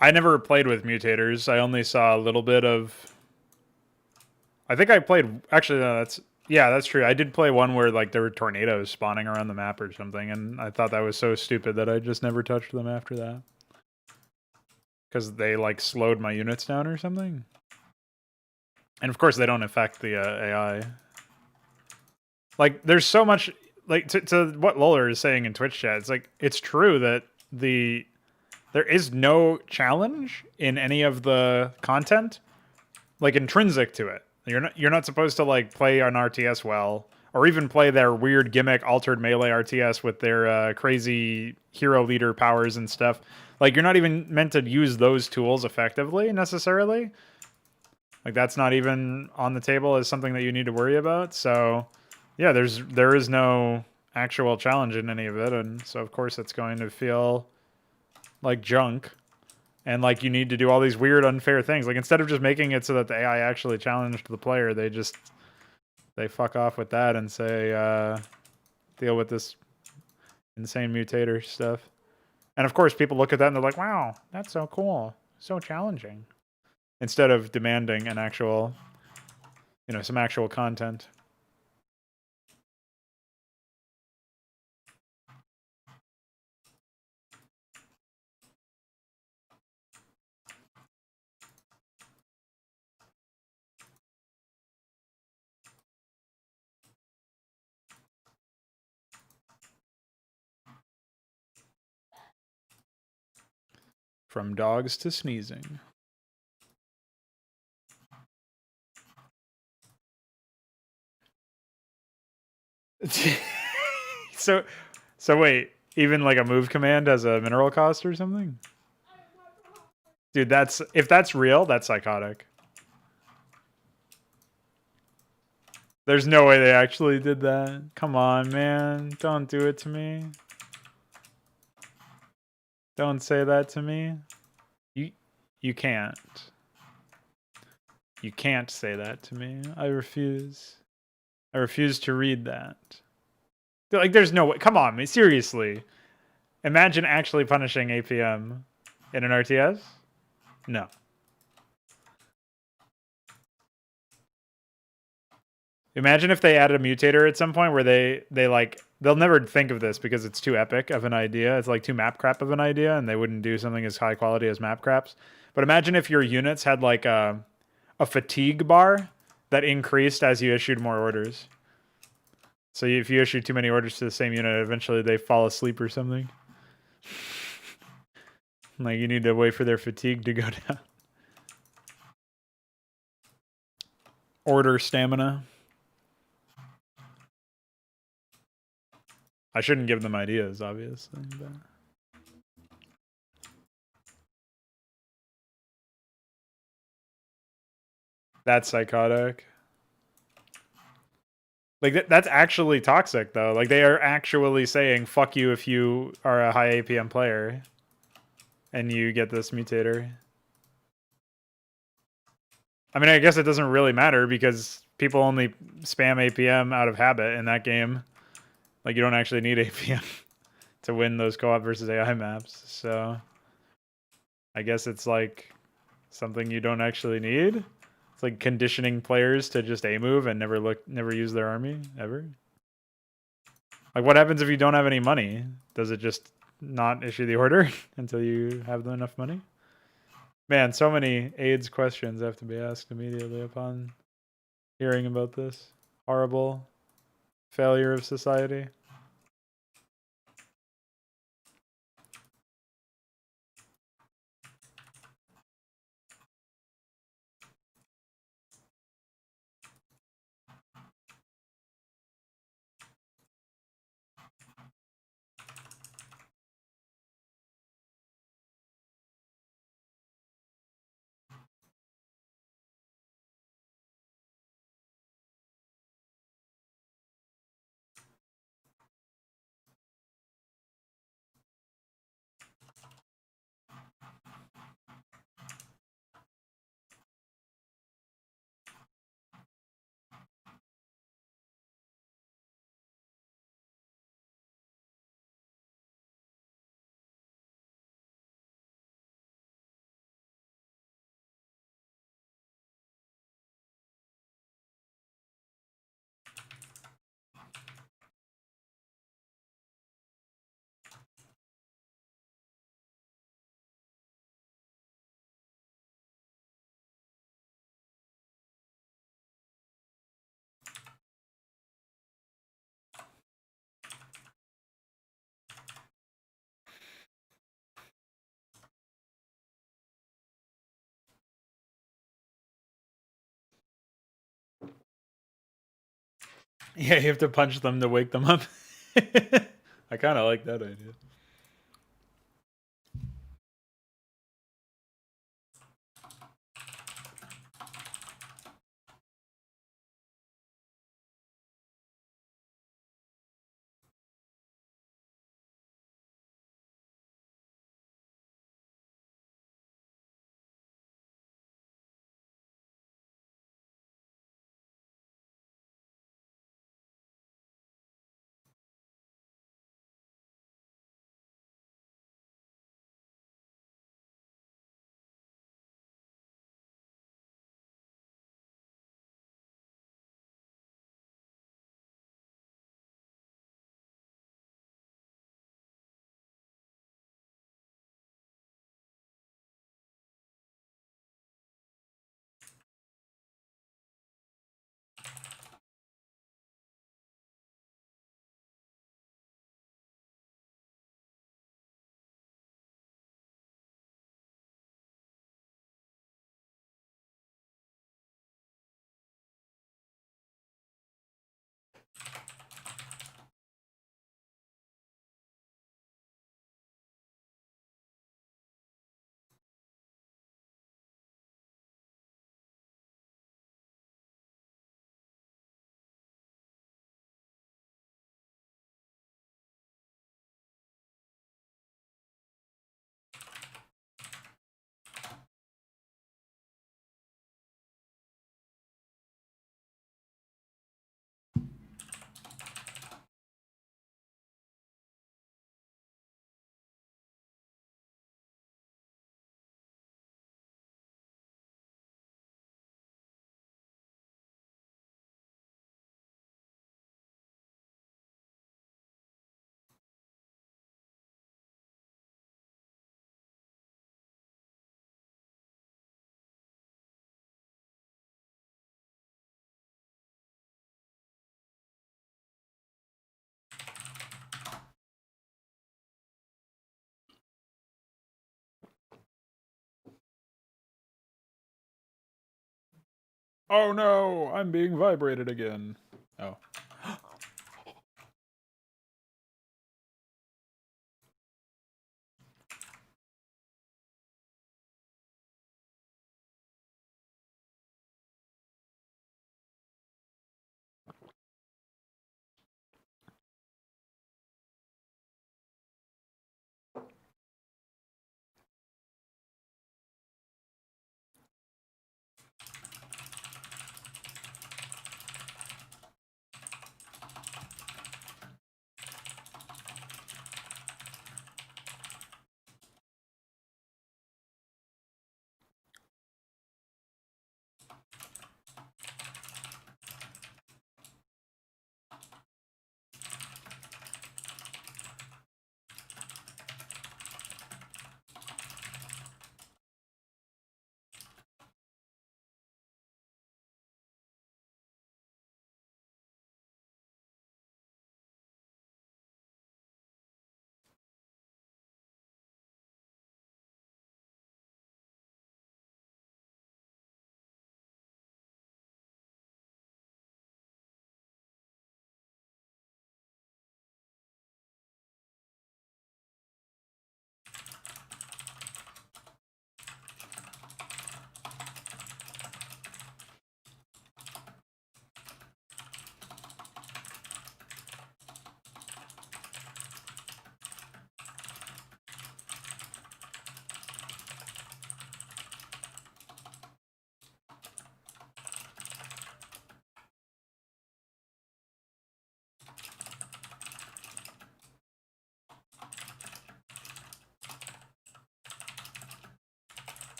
A: I never played with mutators. I only saw a little bit of... I think I played... Actually, no, that's... Yeah, that's true. I did play one where like there were tornadoes spawning around the map or something, and I thought that was so stupid that I just never touched them after that. Because they like slowed my units down or something. And of course they don't affect the AI. Like there's so much... Like to what Loler is saying in Twitch chat, it's like it's true that there is no challenge in any of the content, like intrinsic to it. You're not supposed to like play an RTS well, or even play their weird gimmick altered melee RTS with their crazy hero leader powers and stuff. Like you're not even meant to use those tools effectively necessarily. Like that's not even on the table as something that you need to worry about. So yeah, there is no actual challenge in any of it, and so of course it's going to feel like junk. And like you need to do all these weird unfair things. Like instead of just making it so that the AI actually challenged the player, they fuck off with that and say deal with this insane mutator stuff. And of course people look at that and they're like, wow, that's so cool, so challenging, instead of demanding an actual, you know, some actual content. From dogs to sneezing. so wait, even like a move command has a mineral cost or something? Dude, if that's real, that's psychotic. There's no way they actually did that. Come on, man. Don't do it to me. Don't say that to me. You can't. You can't say that to me. I refuse. I refuse to read that. Like, there's no way. Come on, man. Seriously. Imagine actually punishing APM in an RTS? No. Imagine if they added a mutator at some point where they'll never think of this because it's too epic of an idea. It's like too map crap of an idea, and they wouldn't do something as high quality as map craps. But imagine if your units had like a fatigue bar that increased as you issued more orders. So if you issue too many orders to the same unit, eventually they fall asleep or something. Like, you need to wait for their fatigue to go down. Order stamina. I shouldn't give them ideas, obviously. But... That's psychotic. Like, that's actually toxic, though. Like, they are actually saying, fuck you if you are a high APM player and you get this mutator. I mean, I guess it doesn't really matter because people only spam APM out of habit in that game. Like, you don't actually need APM to win those co-op versus AI maps. So I guess it's like something you don't actually need. It's like conditioning players to just A move and never use their army ever. Like, what happens if you don't have any money? Does it just not issue the order until you have enough money? Man, so many AIDS questions have to be asked immediately upon hearing about this horrible failure of society. Yeah, you have to punch them to wake them up. I kind of like that idea. Oh no, I'm being vibrated again. Oh.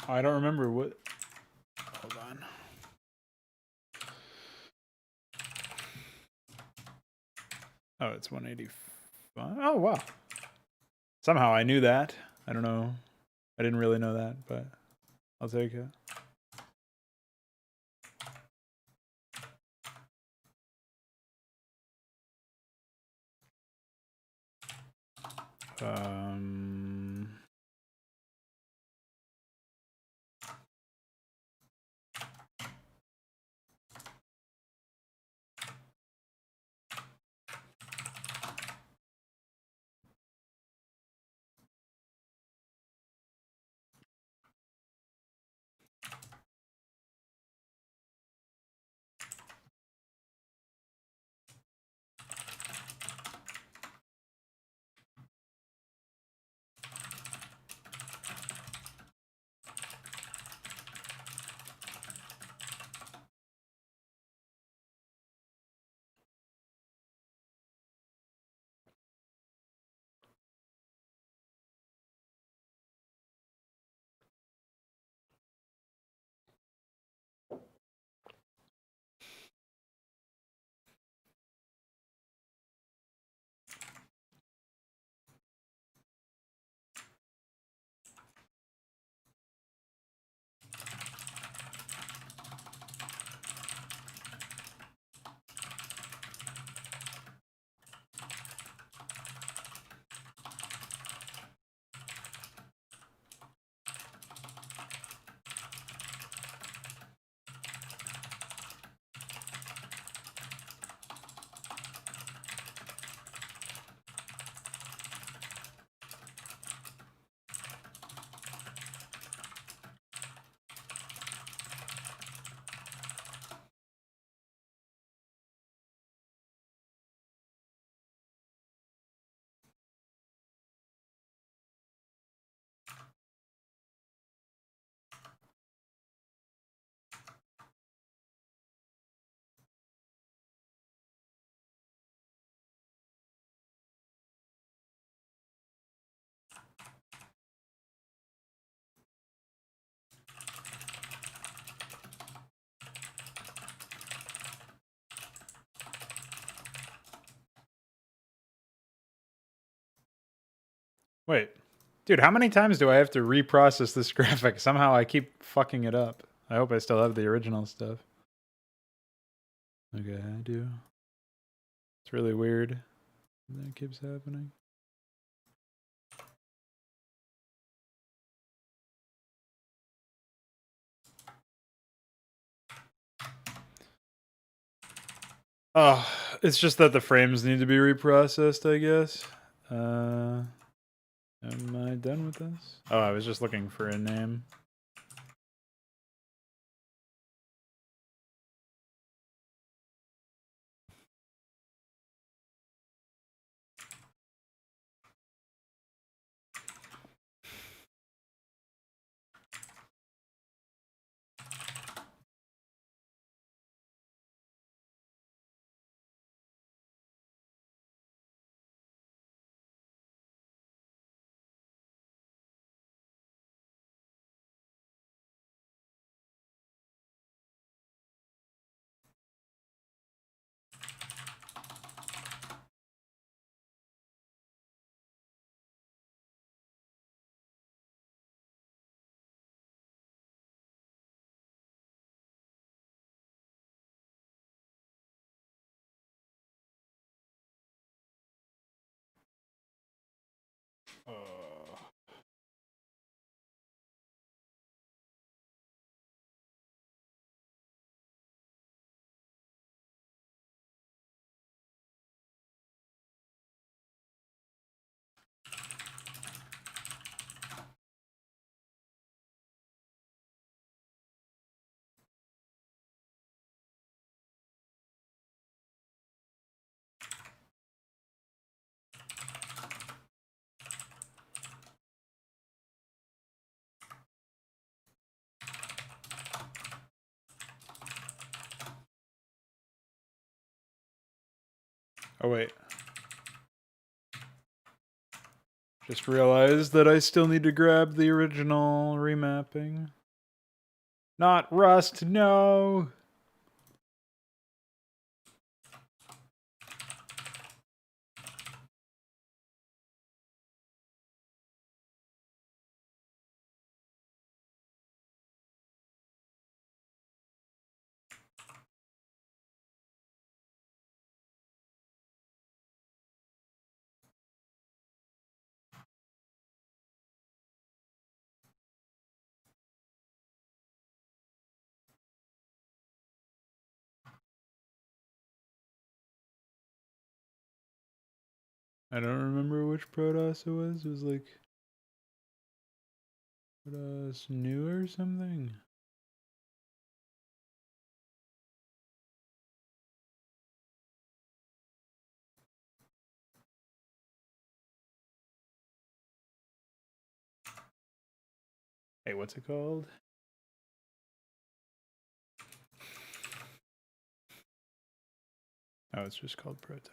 A: I don't remember what. Hold on. Oh, it's 185. Oh, wow. Somehow I knew that. I don't know. I didn't really know that, but I'll take it. Um, Wait. Dude, how many times do I have to reprocess this graphic? Somehow I keep fucking it up. I hope I still have the original stuff. Okay, I do. It's really weird. That keeps happening. Oh, it's just that the frames need to be reprocessed, I guess. Am I done with this? Oh, I was just looking for a name. Oh, wait. Just realized that I still need to grab the original remapping. Not Rust, no! I don't remember which Protoss it was. It was like Protoss New or something. Hey, what's it called? Oh, it's just called Protoss.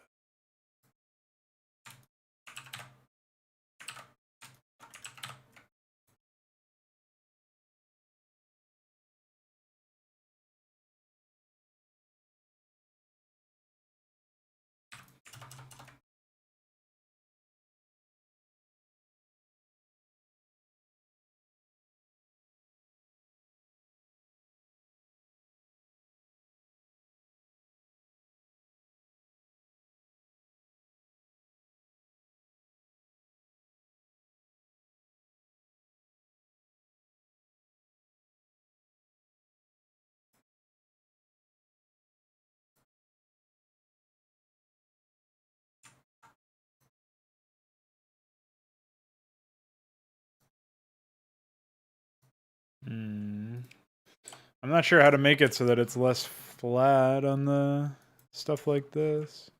A: I'm not sure how to make it so that it's less flat on the stuff like this.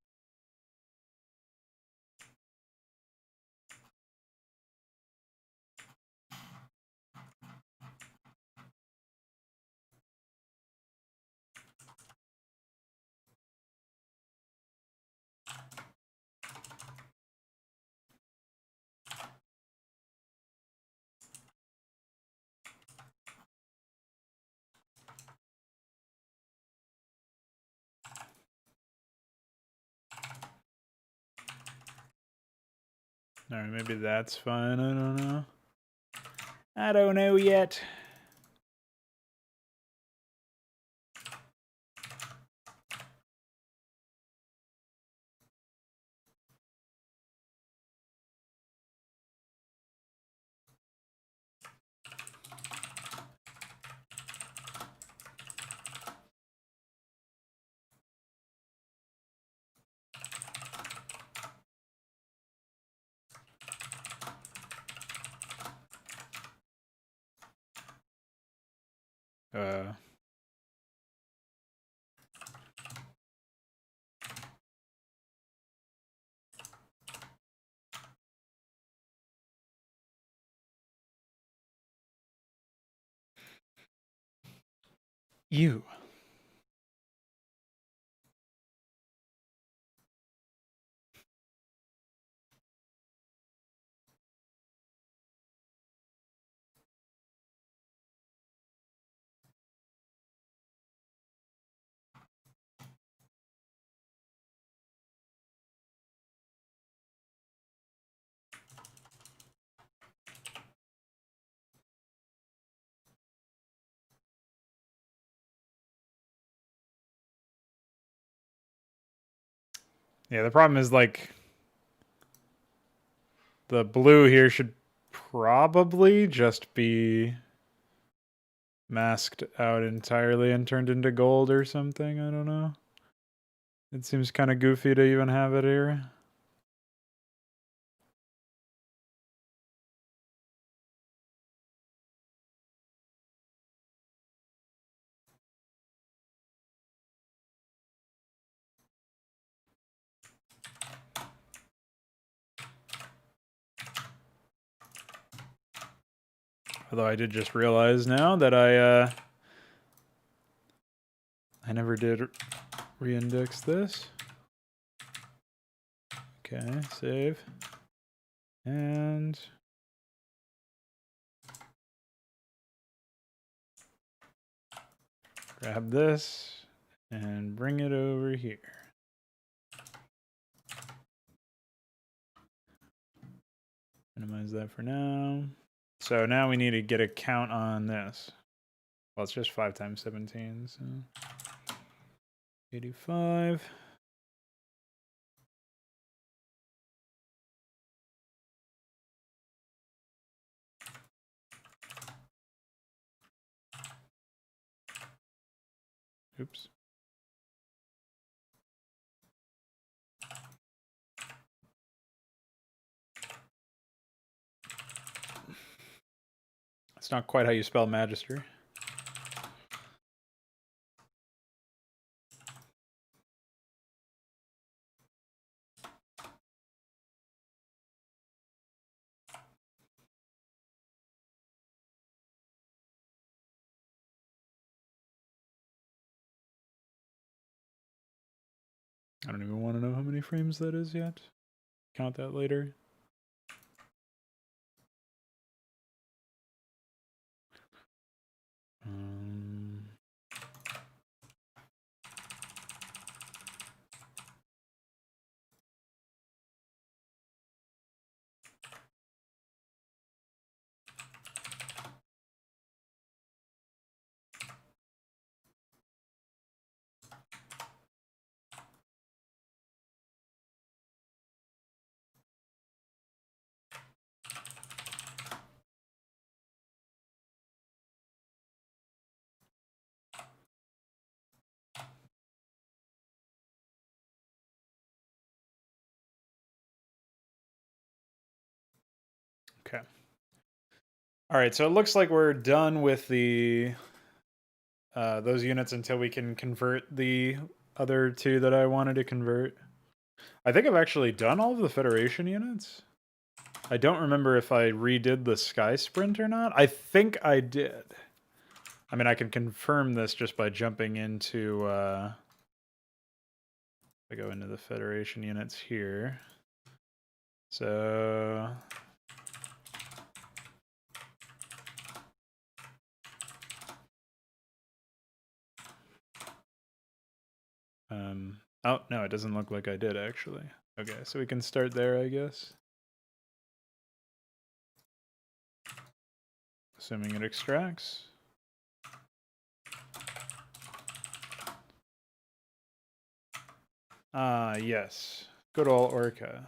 A: Alright, maybe that's fine. I don't know. I don't know yet. You. Yeah, the problem is, like, the blue here should probably just be masked out entirely and turned into gold or something. I don't know. It seems kind of goofy to even have it here. Although I did just realize now that I never did re-index this. Okay, save. And grab this and bring it over here. Minimize that for now. So now we need to get a count on this. Well, it's just 5 times 17, so 85. Oops. It's not quite how you spell magister. I don't even want to know how many frames that is yet. Count that later. Okay. All right, so it looks like we're done with the those units until we can convert the other two that I wanted to convert. I think I've actually done all of the Federation units. I don't remember if I redid the Sky Sprint or not. I think I did. I mean, I can confirm this just by jumping into... I go into the Federation units here. So... oh, no, it doesn't look like I did, actually. Okay, so we can start there, I guess. assuming it extracts. Yes. Good old Orca.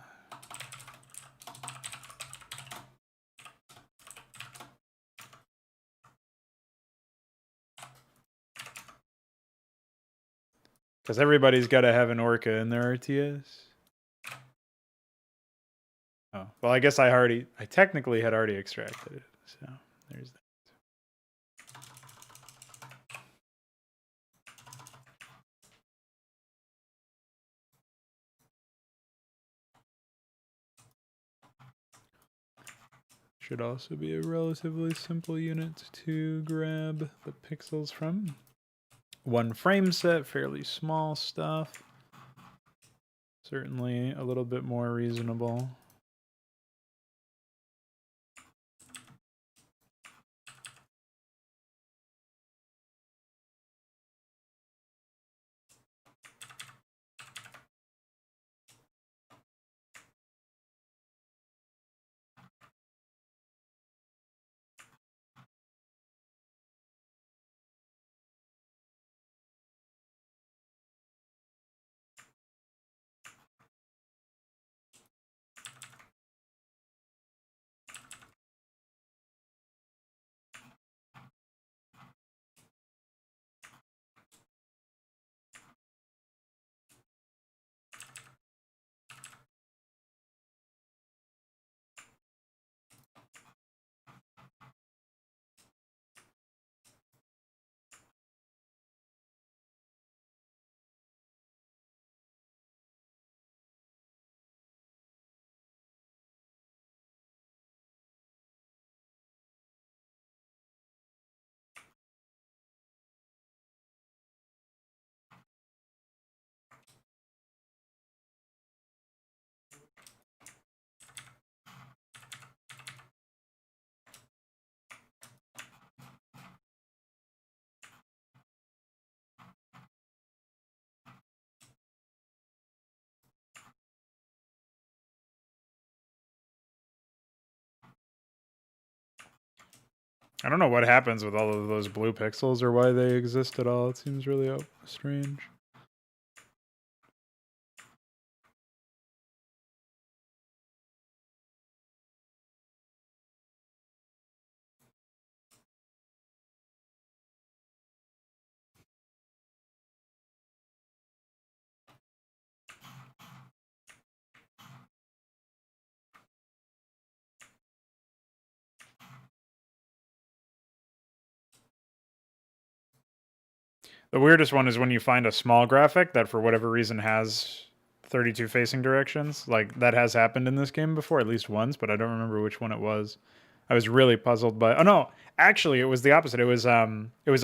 A: Because everybody's got to have an Orca in their RTS. Oh, well, I guess I technically had already extracted it. So there's that. Should also be a relatively simple unit to grab the pixels from. One frame set, fairly small stuff. Certainly a little bit more reasonable. I don't know what happens with all of those blue pixels or why they exist at all. It seems really strange. The weirdest one is when you find a small graphic that for whatever reason has 32 facing directions. Like that has happened in this game before, at least once, but I don't remember which one it was. I was really puzzled by. Oh no, actually, it was the opposite. It was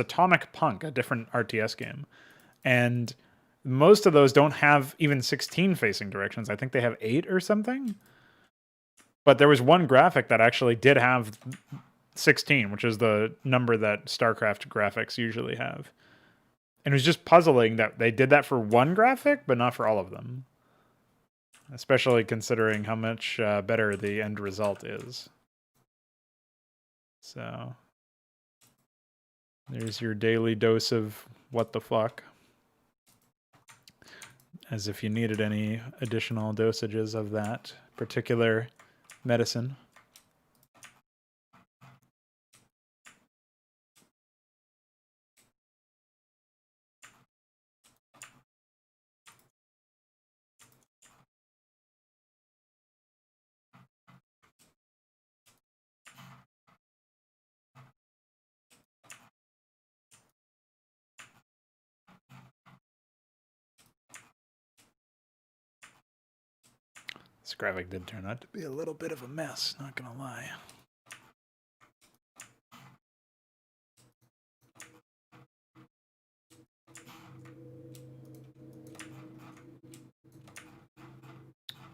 A: Atomic Punk, a different RTS game, and most of those don't have even 16 facing directions. I think they have 8 or something. But there was one graphic that actually did have 16, which is the number that Starcraft graphics usually have. And it was just puzzling that they did that for one graphic, but not for all of them. Especially considering how much better the end result is. So, there's your daily dose of what the fuck. As if you needed any additional dosages of that particular medicine. This graphic did turn out to be a little bit of a mess, not gonna lie.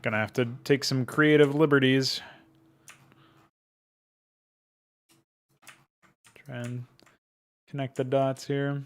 A: Gonna have to take some creative liberties. Try and connect the dots here.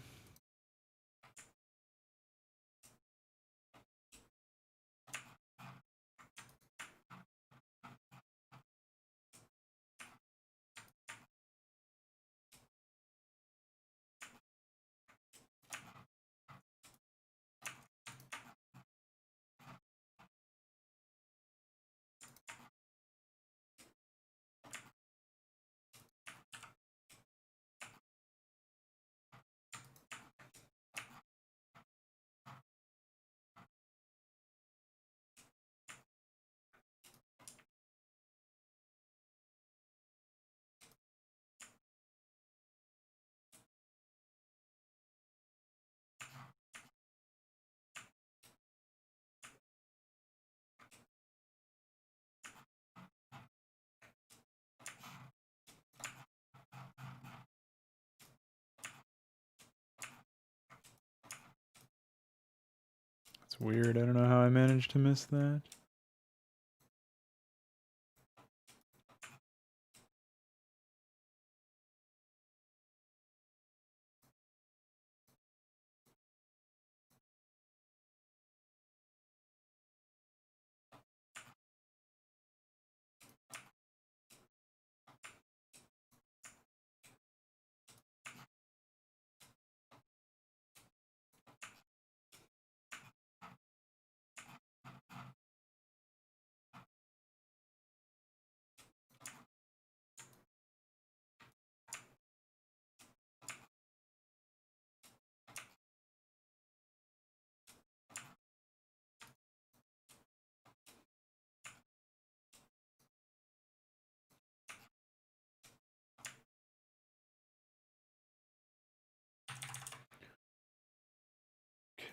A: It's weird. I don't know how I managed to miss that.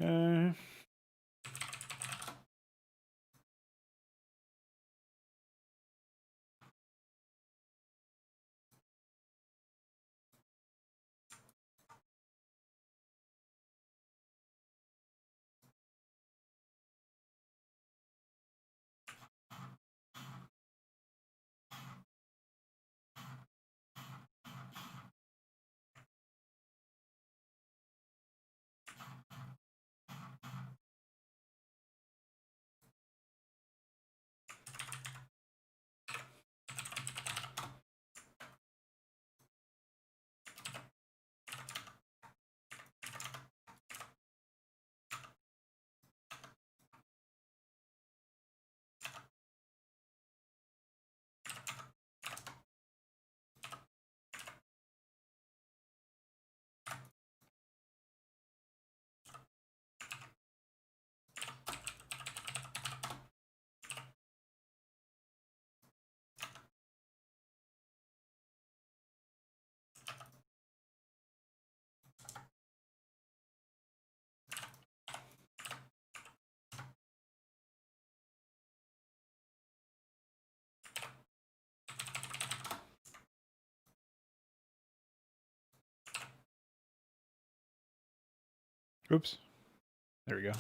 A: Okay. Oops. There we go.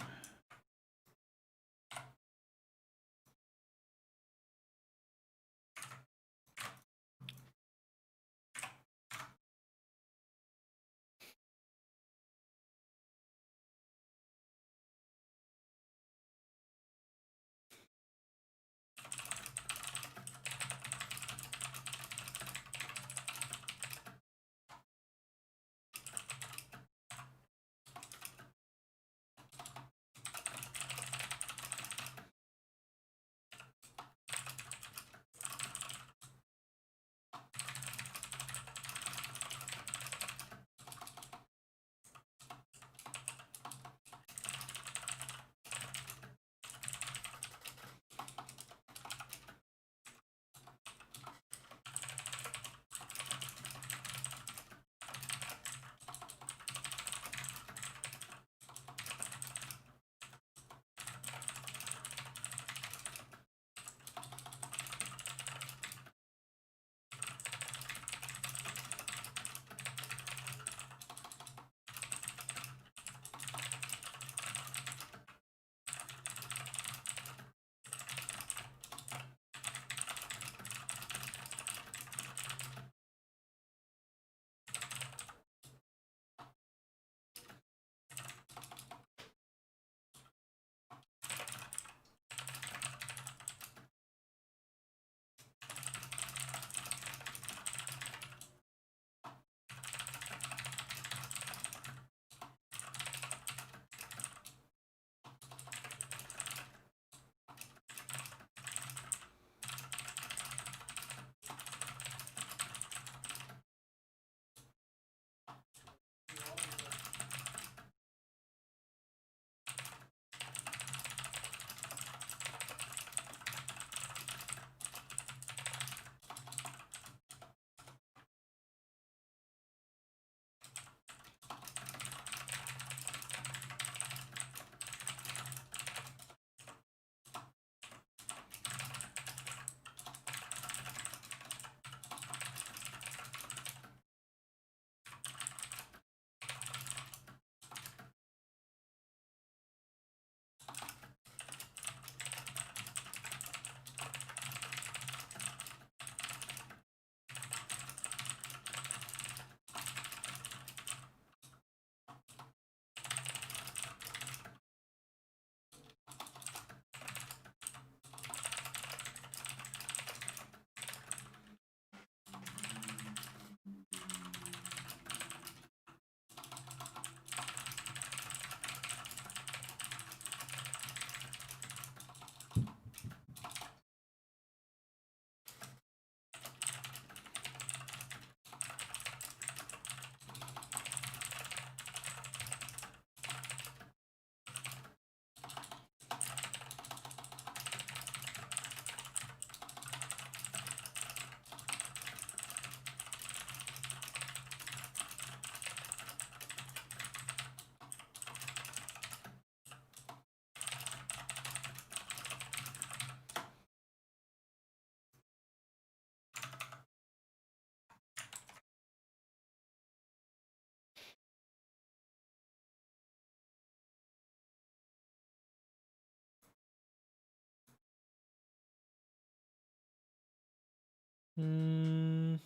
A: Okay.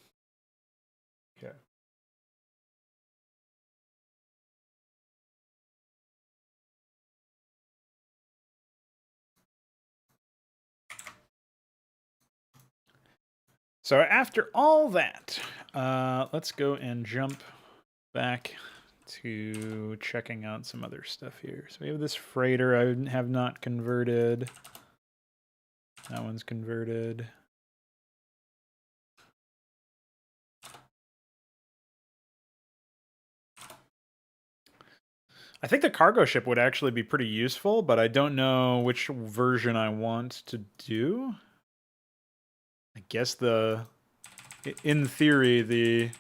A: So after all that, let's go and jump back to checking out some other stuff here. So we have this freighter I have not converted. That one's converted. I think the cargo ship would actually be pretty useful, but I don't know which version I want to do. I guess in theory,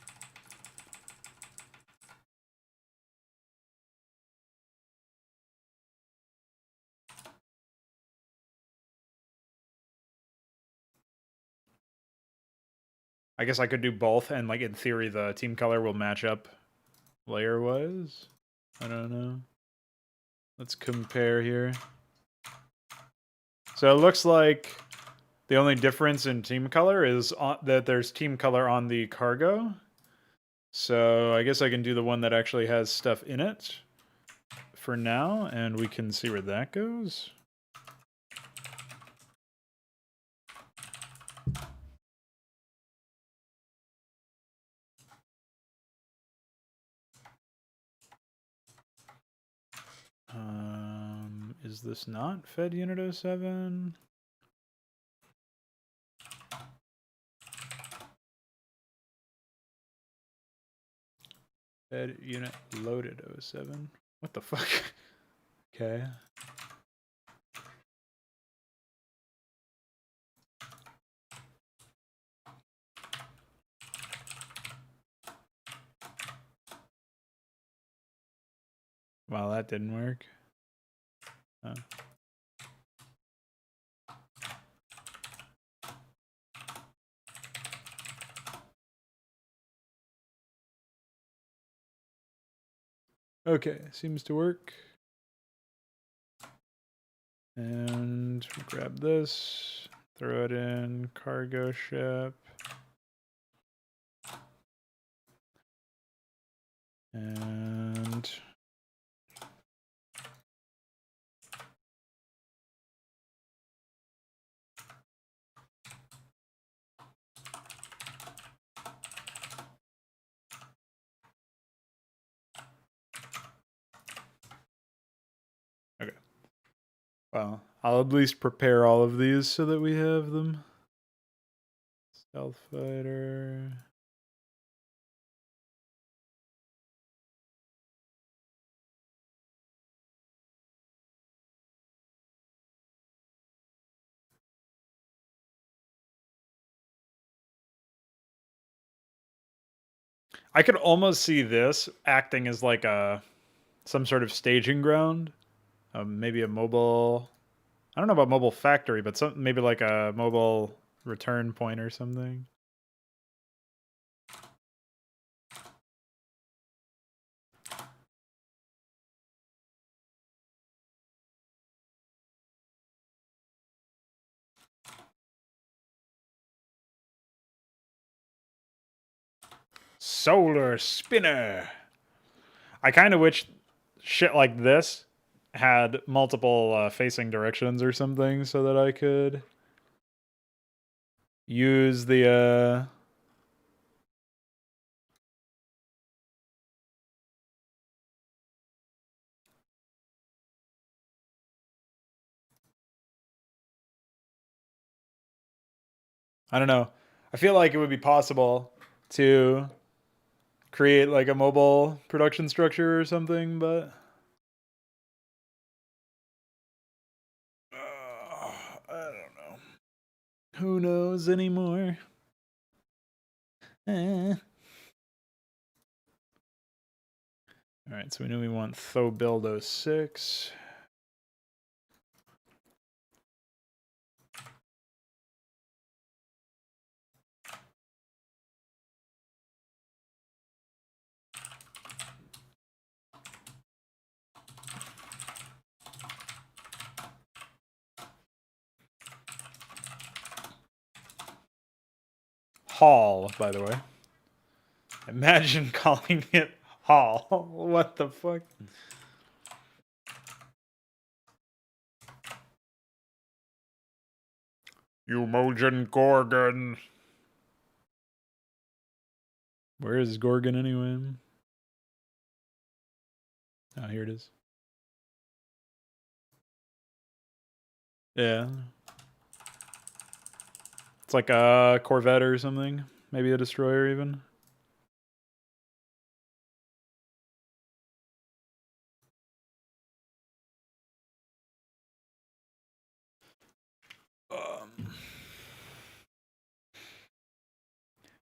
A: I guess I could do both, and like in theory, the team color will match up layer-wise. I don't know. Let's compare here. So it looks like the only difference in team color is that there's team color on the cargo. So I guess I can do the one that actually has stuff in it for now, and we can see where that goes. Is this not Fed Unit 07? Fed Unit Loaded 07. What the fuck? Okay. Wow, that didn't work. Oh. Okay, seems to work. And grab this, throw it in cargo ship. And okay. Well, I'll at least prepare all of these so that we have them. Stealth fighter. I could almost see this acting as like some sort of staging ground. Maybe a mobile. I don't know about mobile factory, but maybe like a mobile return point or something. Solar spinner. I kind of wish shit like this had multiple facing directions or something so that I could use the I don't know. I feel like it would be possible to create like a mobile production structure or something, but I don't know. Who knows anymore? All right, so we know we want Tho build 06. hall, by the way. Imagine calling it hall. What the fuck? You Mojin Gorgon. Where is Gorgon anyway? Oh, here it is. Yeah. It's like a Corvette or something. Maybe a destroyer even.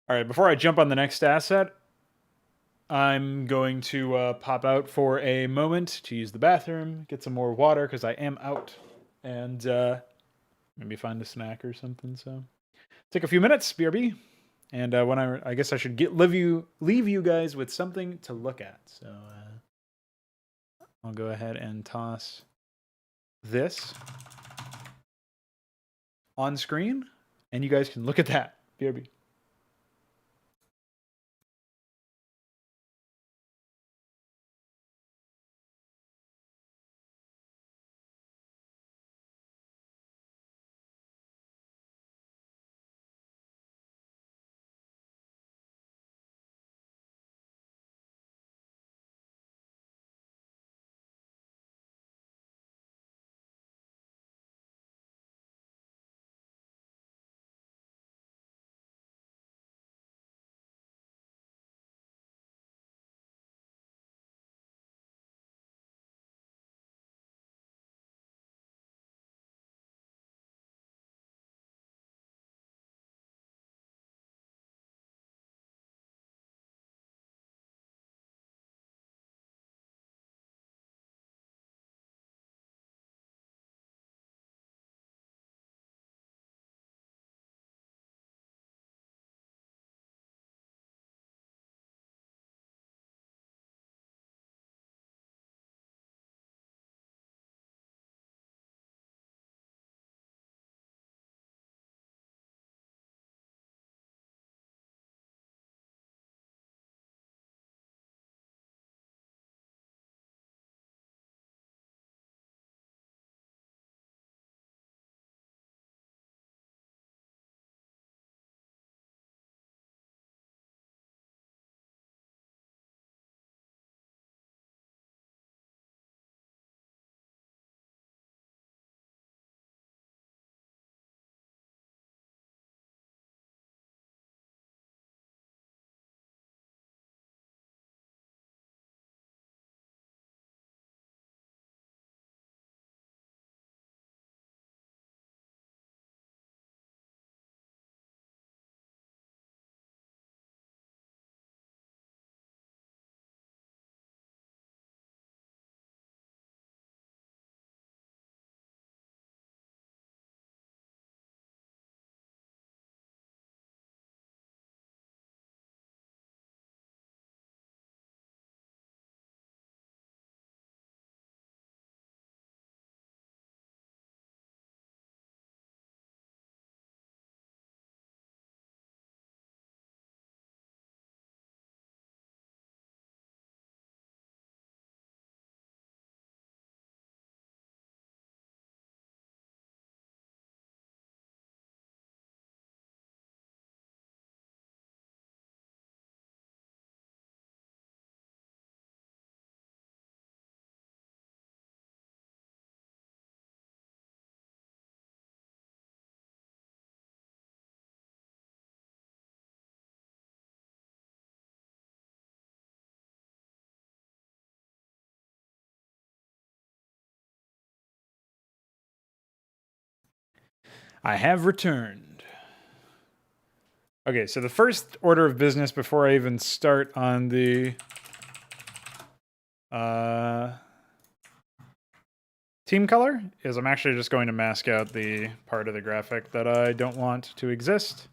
A: All right, before I jump on the next asset, I'm going to pop out for a moment to use the bathroom, get some more water because I am out, and maybe find a snack or something. So take a few minutes, BRB, and when I guess I should leave you guys with something to look at. So I'll go ahead and toss this on screen, and you guys can look at that. BRB. I have returned. Okay, so the first order of business before I even start on the team color is I'm actually just going to mask out the part of the graphic that I don't want to exist,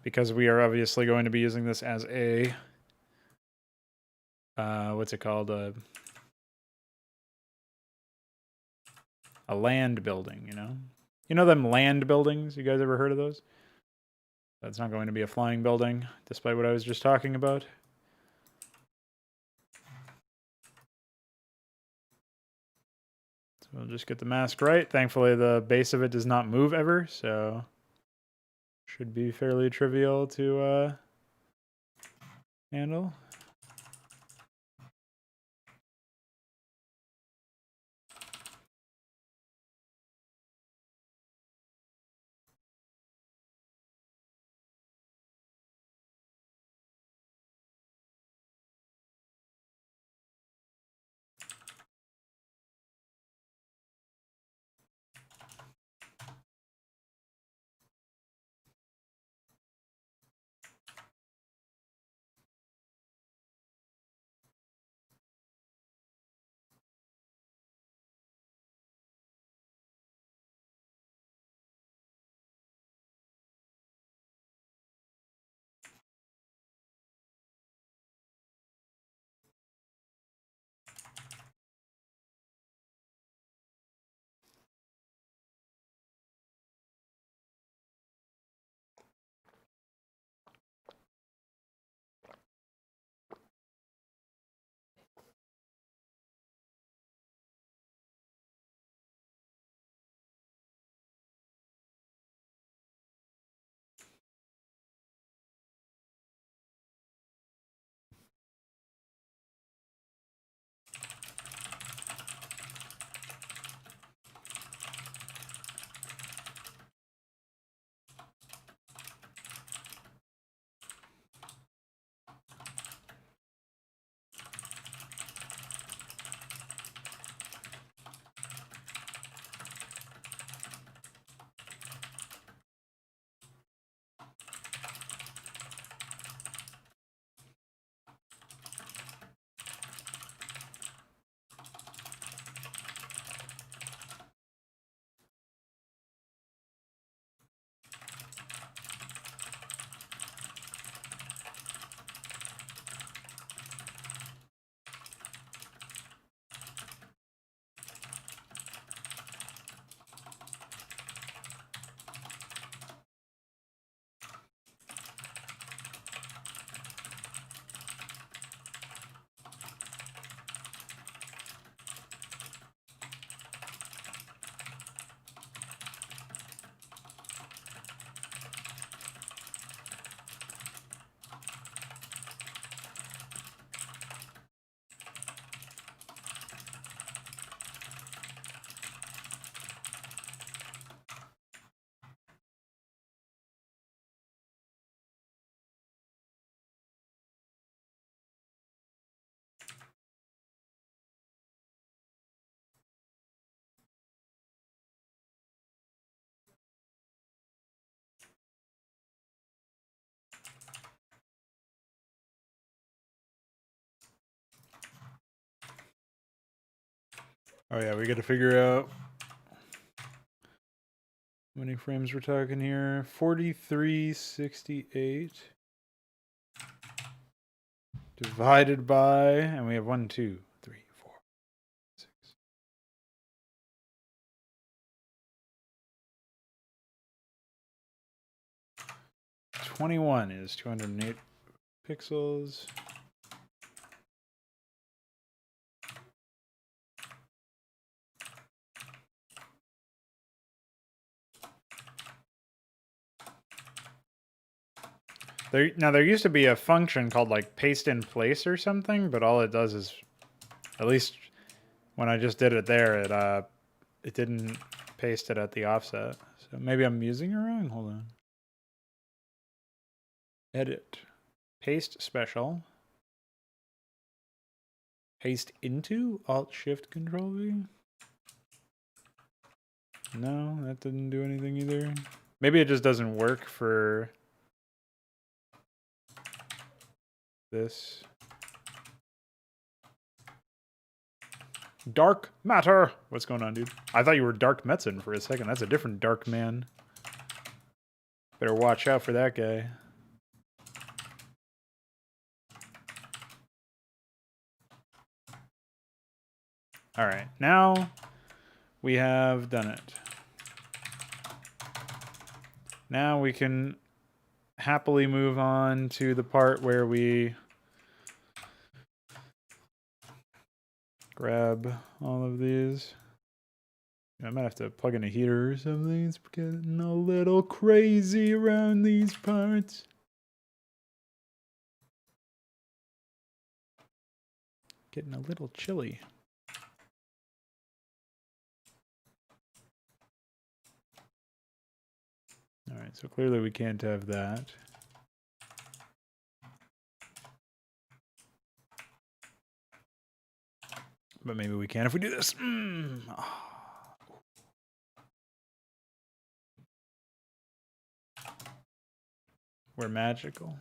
A: because we are obviously going to be using this as a what's it called, a land building, you know them land buildings? You guys ever heard of those? That's not going to be a flying building, despite what I was just talking about. So we'll just get the mask right. Thankfully, the base of it does not move ever, so should be fairly trivial to handle. Oh yeah, we got to figure out how many frames we're talking here. 4368 divided by, and we have 1, 2, 3, 4, 6. 21 is 208 pixels. There used to be a function called like paste in place or something, but all it does is, at least when I just did it there, it didn't paste it at the offset. So maybe I'm using it wrong. Hold on. Edit. Paste special. Paste into Alt Shift Control V. No, that didn't do anything either. Maybe it just doesn't work for this. Dark matter. What's going on, dude? I thought you were Dark Metzen for a second. That's a different Dark Man. Better watch out for that guy. All right, now we have done it. Now we can happily move on to the part where we grab all of these. I might have to plug in a heater or something. It's getting a little crazy around these parts. Getting a little chilly. All right, so clearly we can't have that. But maybe we can if we do this. We're magical.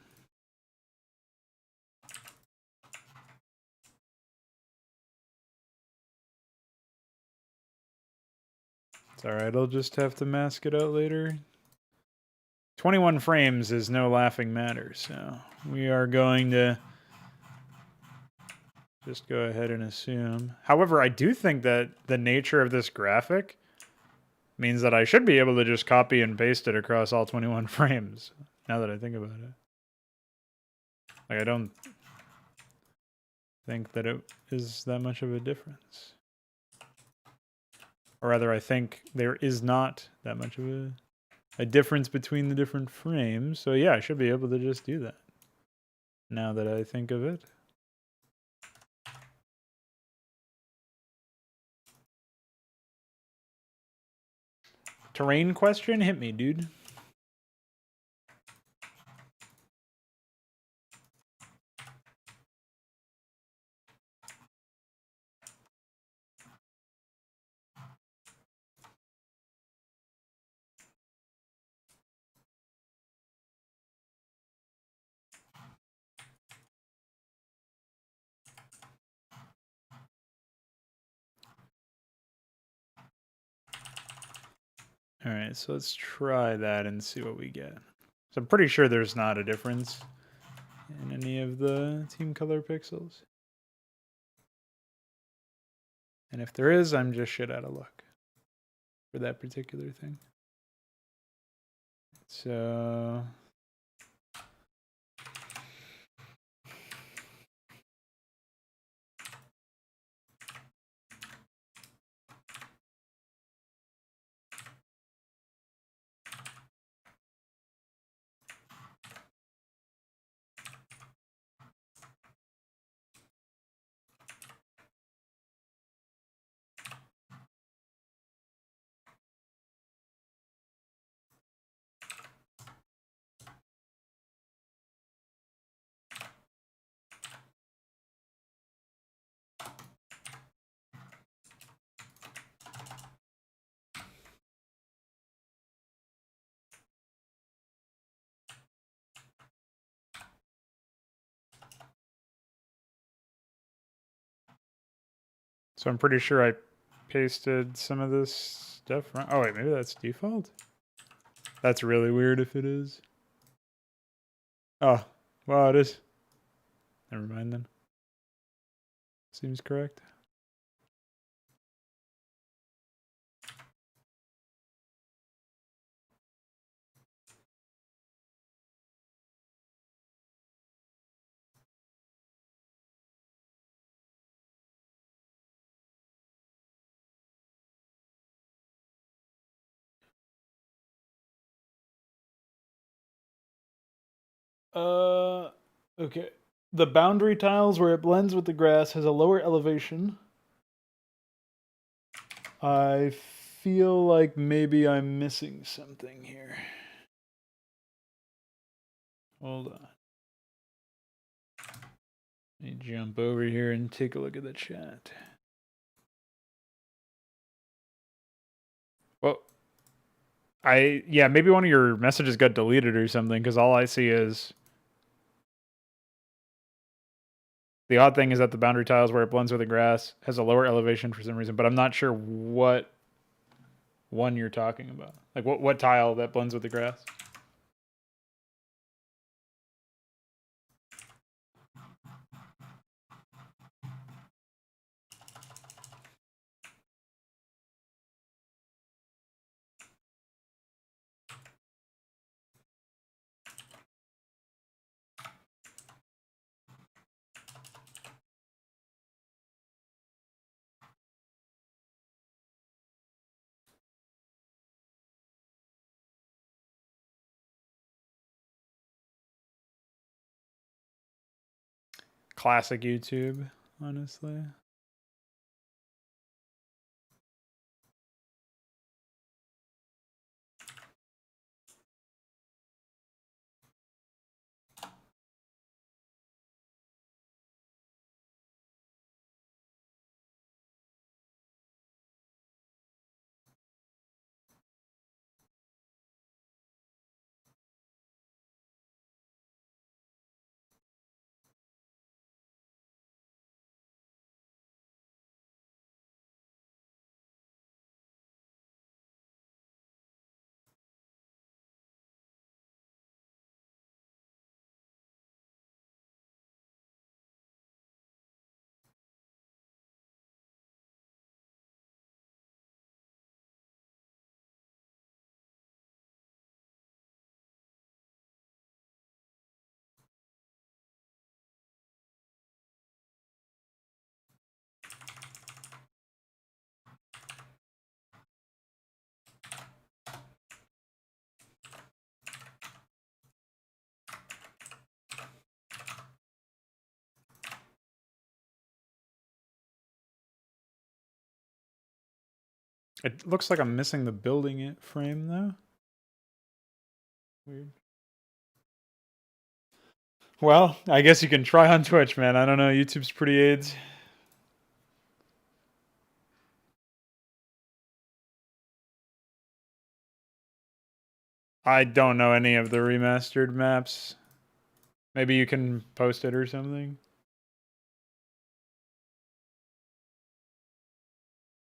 A: It's alright, I'll just have to mask it out later. 21 frames is no laughing matter, so we are going to just go ahead and assume. However, I do think that the nature of this graphic means that I should be able to just copy and paste it across all 21 frames, now that I think about it. Like, I don't think that it is that much of a difference. Or rather, I think there is not that much of a difference between the different frames. So yeah, I should be able to just do that, now that I think of it. Terrain question? Hit me, dude. All right, so let's try that and see what we get. So I'm pretty sure there's not a difference in any of the team color pixels. And if there is, I'm just shit out of luck for that particular thing. So I'm pretty sure I pasted some of this stuff wrong. Oh wait, maybe that's default? That's really weird if it is. Oh, well, it is. Never mind then. Seems correct. Okay. The boundary tiles where it blends with the grass has a lower elevation. I feel like maybe I'm missing something here. Hold on. Let me jump over here and take a look at the chat. Well, yeah, maybe one of your messages got deleted or something, because all I see is the odd thing is that the boundary tiles where it blends with the grass has a lower elevation for some reason, but I'm not sure what one you're talking about. Like what tile that blends with the grass? Classic YouTube, honestly. It looks like I'm missing the building frame, though. Weird. Well, I guess you can try on Twitch, man. I don't know. YouTube's pretty AIDS. I don't know any of the remastered maps. Maybe you can post it or something.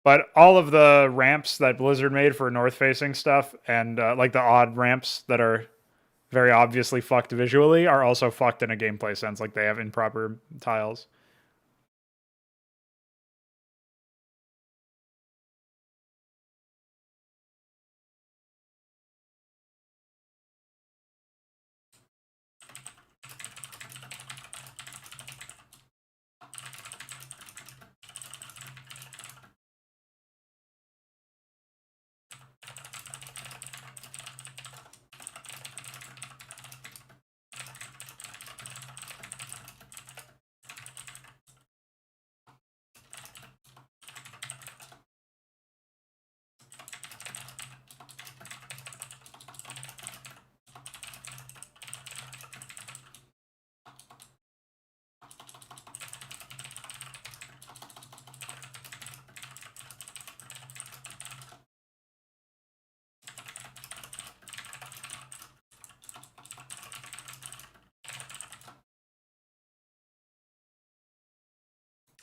A: But all of the ramps that Blizzard made for north-facing stuff, and like the odd ramps that are very obviously fucked visually, are also fucked in a gameplay sense. Like they have improper tiles.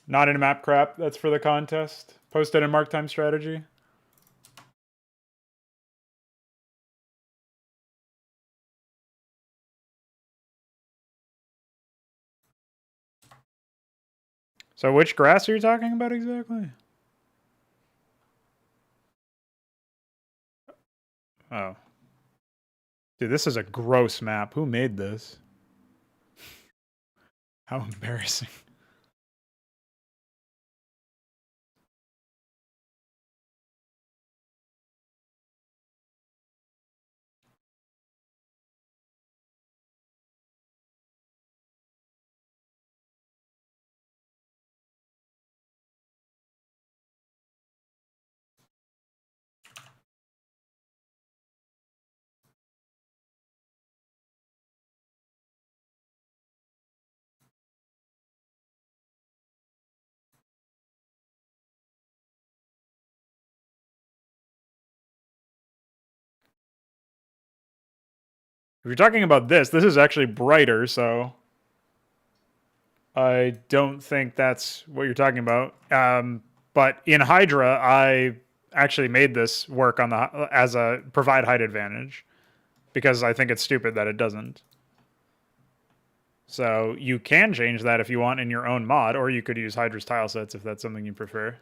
A: Not in map crap. That's for the contest. Posted in mark time strategy. So which grass are you talking about exactly? Oh. Dude, this is a gross map. Who made this? How embarrassing. If you're talking about this is actually brighter, so I don't think that's what you're talking about. But in HYDRA, I actually made this work on the as a provide height advantage because I think it's stupid that it doesn't. So you can change that if you want in your own mod, or you could use HYDRA's tile sets if that's something you prefer.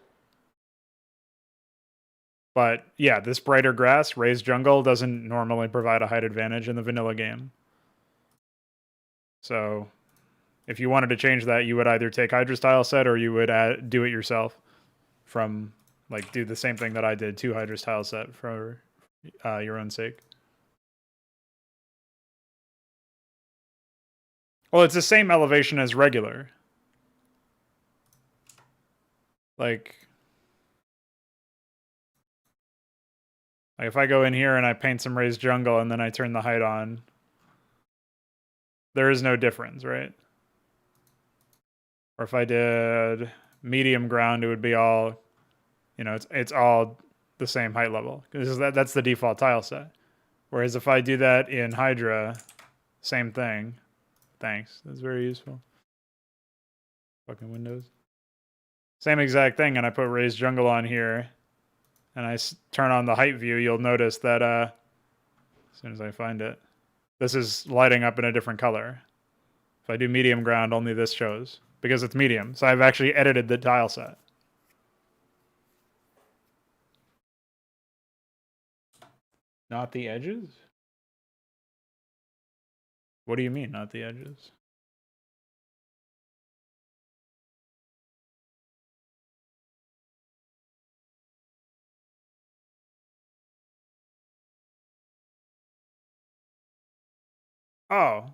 A: But yeah, this brighter grass, raised jungle, doesn't normally provide a height advantage in the vanilla game. So if you wanted to change that, you would either take HYDRA's tile set or you would do it yourself from, like, do the same thing that I did to HYDRA's tile set for your own sake. Well, it's the same elevation as regular. Like if I go in here and I paint some raised jungle and then I turn the height on, there is no difference, right? Or if I did medium ground, it would be all, you know, it's all the same height level because that's the default tile set. Whereas if I do that in Hydra, same thing. Thanks, that's very useful. Fucking Windows. Same exact thing, and I put raised jungle on here, and I turn on the height view, you'll notice that as soon as I find it, this is lighting up in a different color. If I do medium ground, only this shows because it's medium. So I've actually edited the tile set. Not the edges? What do you mean, not the edges? Oh.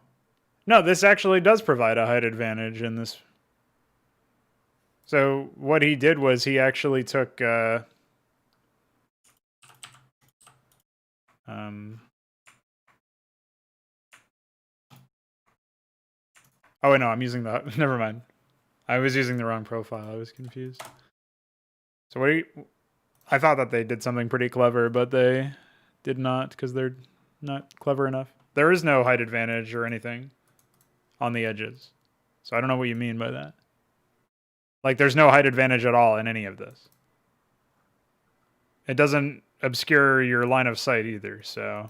A: No, this actually does provide a height advantage in this. So what he did was he actually took oh no, I'm using the never mind. I was using the wrong profile. I was confused. So what do you, I thought that they did something pretty clever, but they did not because they're not clever enough. There is no height advantage or anything on the edges. So I don't know what you mean by that. Like there's no height advantage at all in any of this. It doesn't obscure your line of sight either, so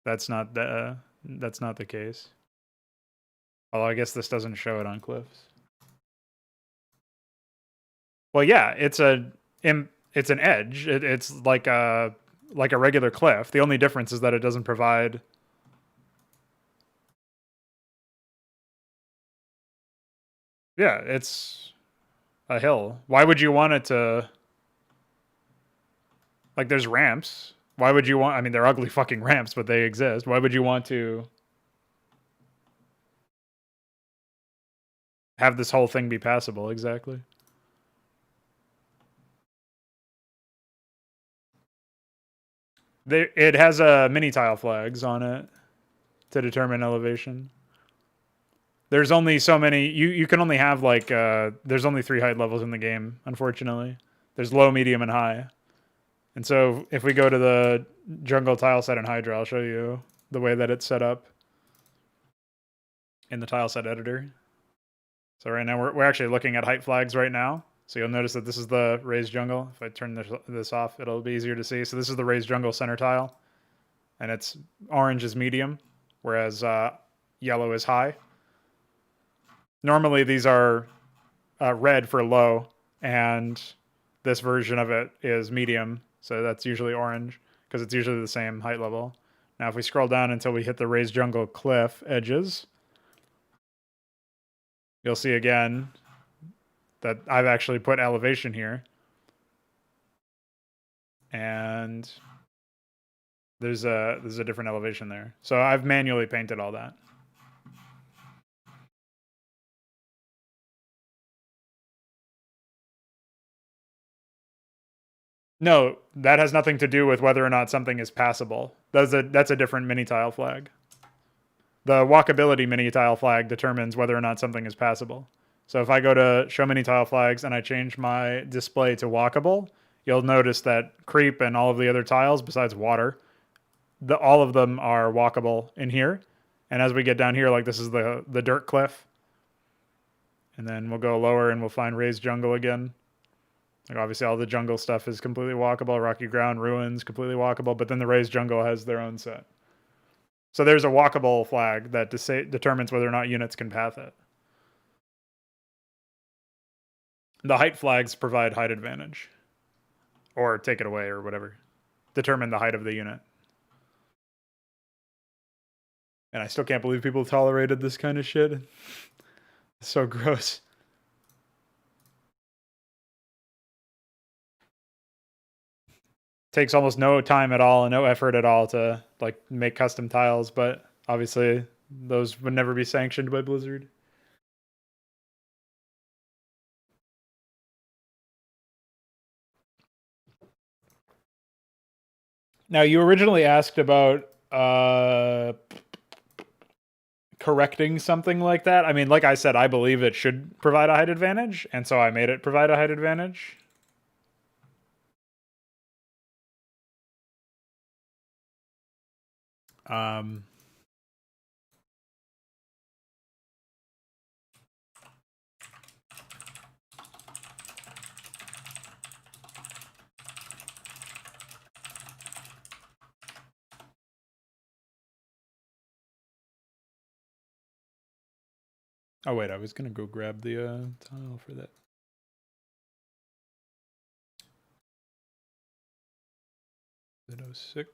A: that's not the case. Although I guess this doesn't show it on cliffs. Well, yeah, it's an edge. It's like a regular cliff. The only difference is that it doesn't provide. Yeah, it's a hill. Why would you want it to? Like, there's ramps. Why would you want? I mean, they're ugly fucking ramps, but they exist. Why would you want to have this whole thing be passable? Exactly. It has mini tile flags on it to determine elevation. There's only so many. You can only have like there's only 3 height levels in the game. Unfortunately, there's low, medium, and high. And so if we go to the jungle tile set in Hydra, I'll show you the way that it's set up in the tile set editor. So right now we're actually looking at height flags right now. So you'll notice that this is the raised jungle. If I turn this off, it'll be easier to see. So this is the raised jungle center tile, and it's orange is medium, whereas yellow is high. Normally these are red for low, and this version of it is medium, so that's usually orange because it's usually the same height level. Now if we scroll down until we hit the raised jungle cliff edges, you'll see again that I've actually put elevation here. And there's a different elevation there. So I've manually painted all that. No, that has nothing to do with whether or not something is passable. That's a different mini tile flag. The walkability mini tile flag determines whether or not something is passable. So if I go to show mini tile flags and I change my display to walkable, you'll notice that creep and all of the other tiles besides water, all of them are walkable in here. And as we get down here, like this is the dirt cliff. And then we'll go lower and we'll find raised jungle again. Like obviously all the jungle stuff is completely walkable, rocky ground, ruins, completely walkable, but then the raised jungle has their own set. So there's a walkable flag that determines whether or not units can path it. The height flags provide height advantage. Or take it away or whatever. Determine the height of the unit. And I still can't believe people tolerated this kind of shit. It's so gross. Takes almost no time at all and no effort at all to like make custom tiles, but obviously those would never be sanctioned by Blizzard. Now, you originally asked about correcting something like that. I mean, like I said, I believe it should provide a height advantage, and so I made it provide a height advantage. Oh wait, I was gonna go grab the tile for that. .06.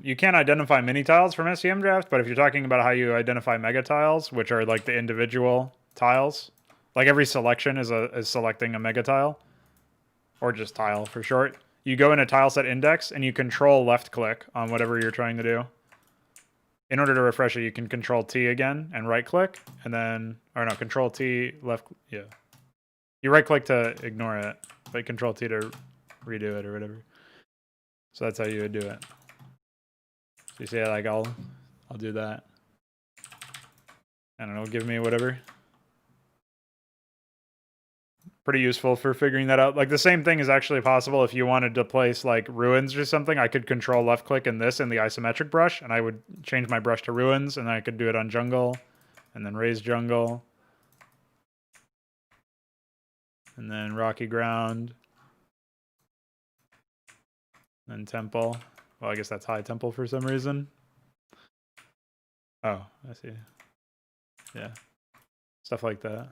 A: You can't identify mini tiles from SCM draft, but if you're talking about how you identify mega tiles, which are like the individual tiles, like every selection is selecting a mega tile, or just tile for short. You go into tile set index and you control left click on whatever you're trying to do. In order to refresh it, you can control T again and right click, and then, or no, control T, left, yeah. You right click to ignore it, but control T to redo it or whatever. So that's how you would do it. So you see, like I'll do that. I don't know, give me whatever. Pretty useful for figuring that out. Like the same thing is actually possible if you wanted to place like ruins or something. I could control left click in this in the isometric brush, and I would change my brush to ruins, and then I could do it on jungle, and then raise jungle, and then rocky ground, and temple. Well, I guess that's high temple for some reason. Oh, I see. Yeah. Stuff like that.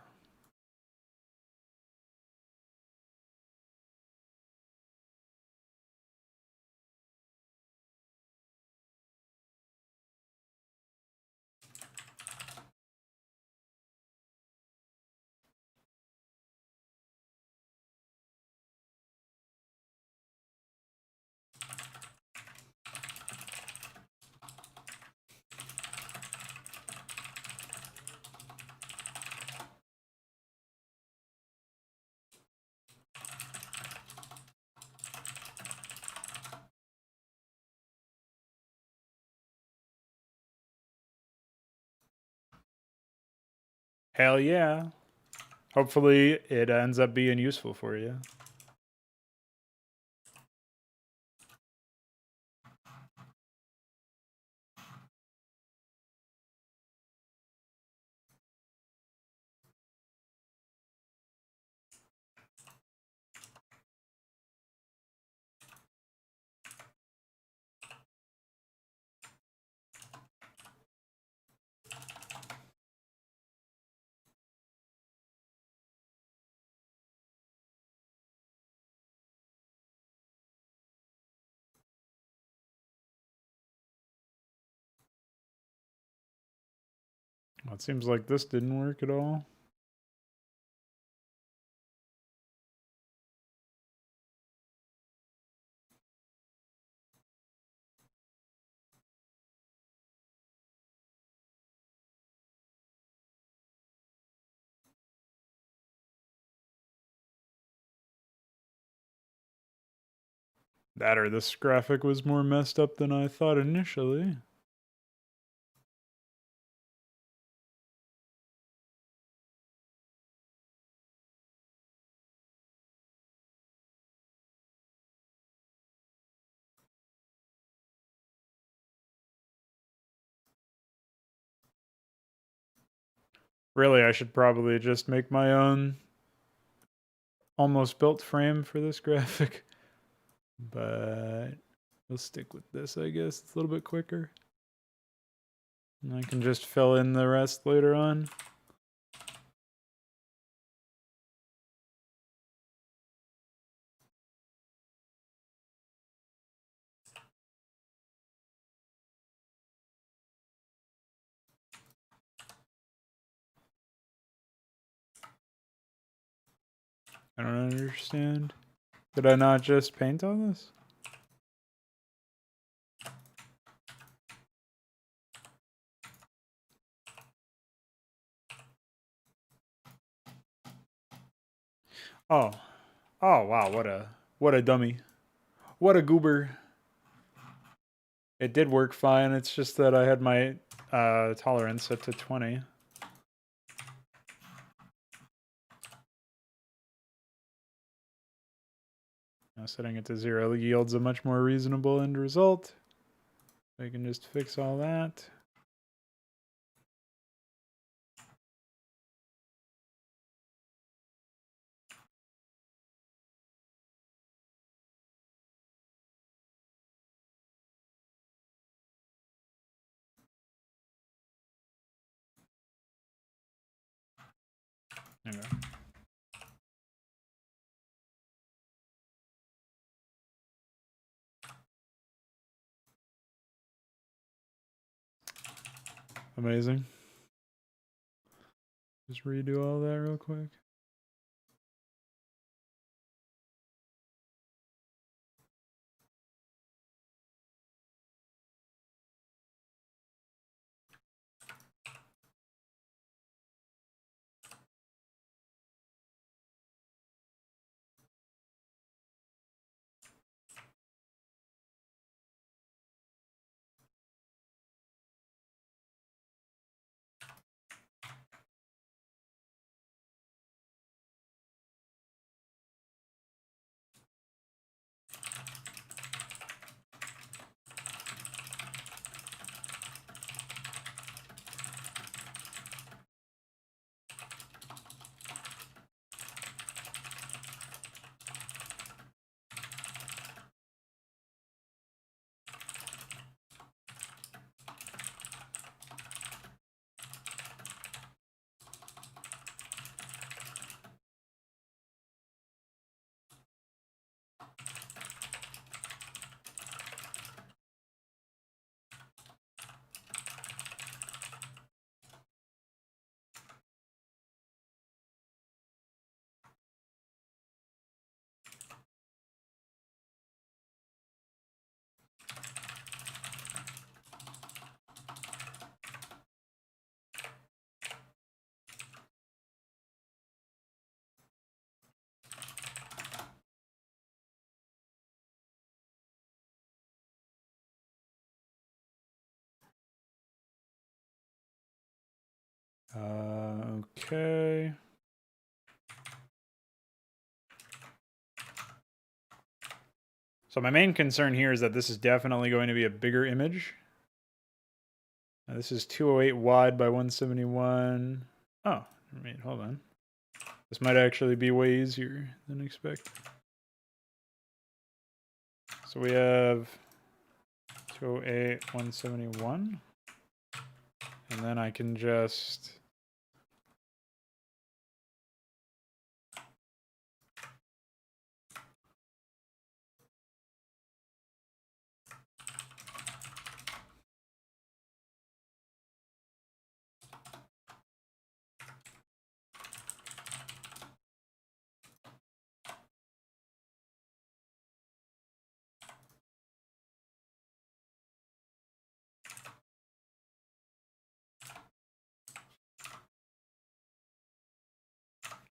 A: Hell yeah. Hopefully it ends up being useful for you. Well, it seems like this didn't work at all. That or this graphic was more messed up than I thought initially. Really, I should probably just make my own almost built frame for this graphic. But we'll stick with this, I guess. It's a little bit quicker. And I can just fill in the rest later on. I don't understand. Did I not just paint on this? Oh. Oh, wow. What a dummy. What a goober. It did work fine. It's just that I had my tolerance set to 20. Now setting it to 0 yields a much more reasonable end result. I can just fix all that. Okay. Amazing. Just redo all that real quick. Okay. So my main concern here is that this is definitely going to be a bigger image. Now this is 208 wide by 171. Oh, wait, hold on. This might actually be way easier than expected. So we have 208, 171. And then I can just...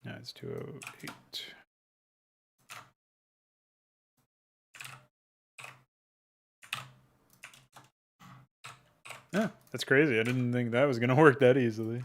A: No, it's 208. Yeah, that's crazy. I didn't think that was going to work that easily.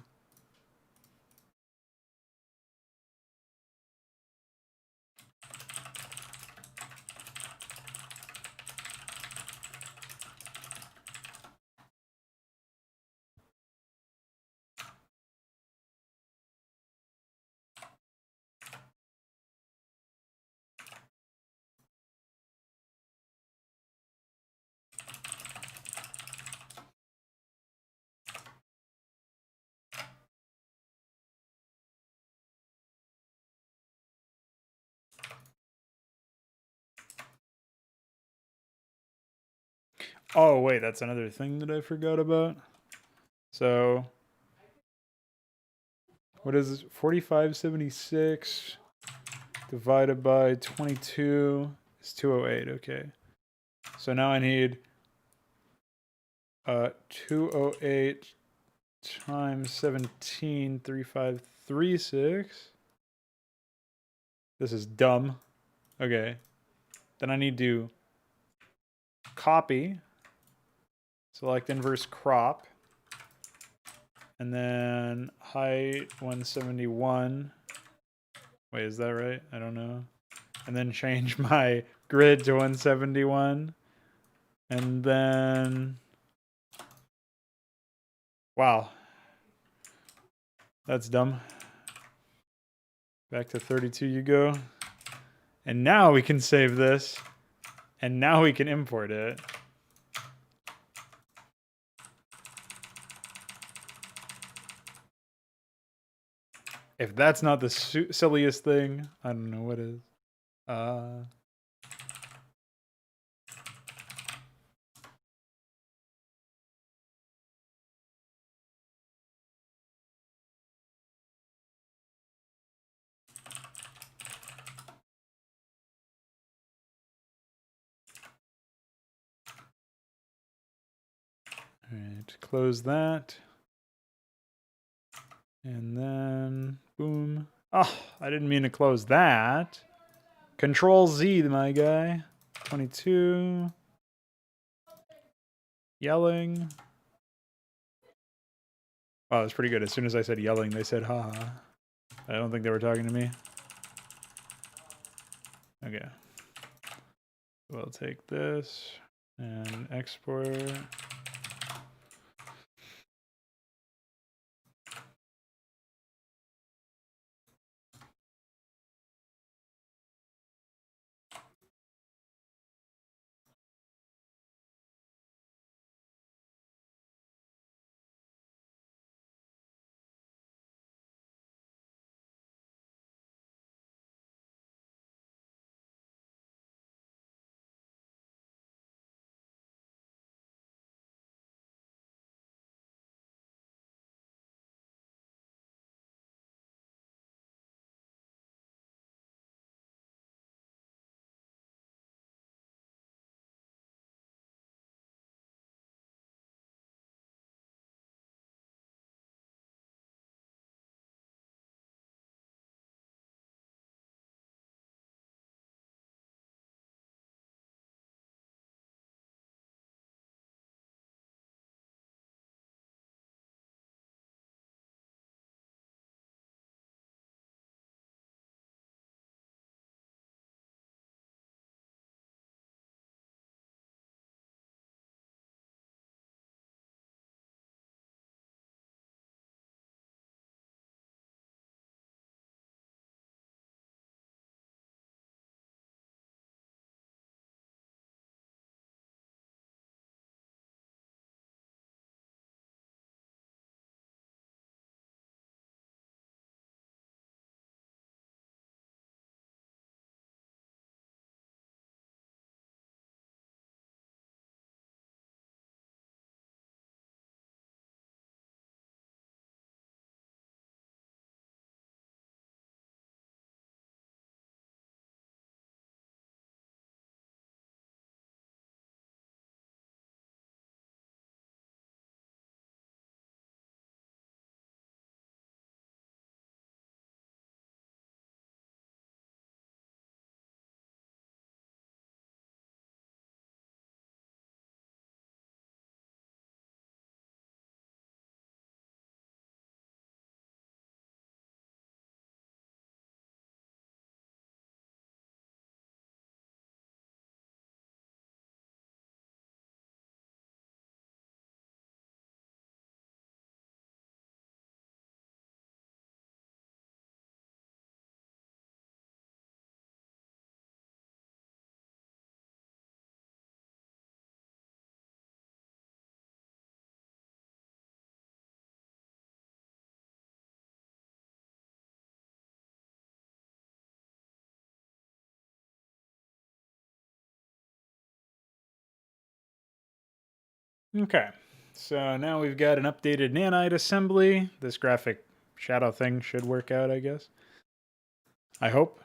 A: Oh, wait, that's another thing that I forgot about. So, what is this? 4576 divided by 22 is 208. Okay. So now I need 208 times 17, 3536. This is dumb. Okay. Then I need to copy, select inverse crop, and then height 171. Wait, is that right? I don't know. And then change my grid to 171. And then... Wow. That's dumb. Back to 32 you go. And now we can save this. And now we can import it. If that's not the silliest thing, I don't know what is. All right, close that. And then, boom. Oh, I didn't mean to close that. Control Z, my guy. 22. Yelling. Wow, that's pretty good. As soon as I said yelling, they said haha. I don't think they were talking to me. Okay. We'll take this and export. Okay, so now we've got an updated nanite assembly. This graphic shadow thing should work out, I guess. I hope.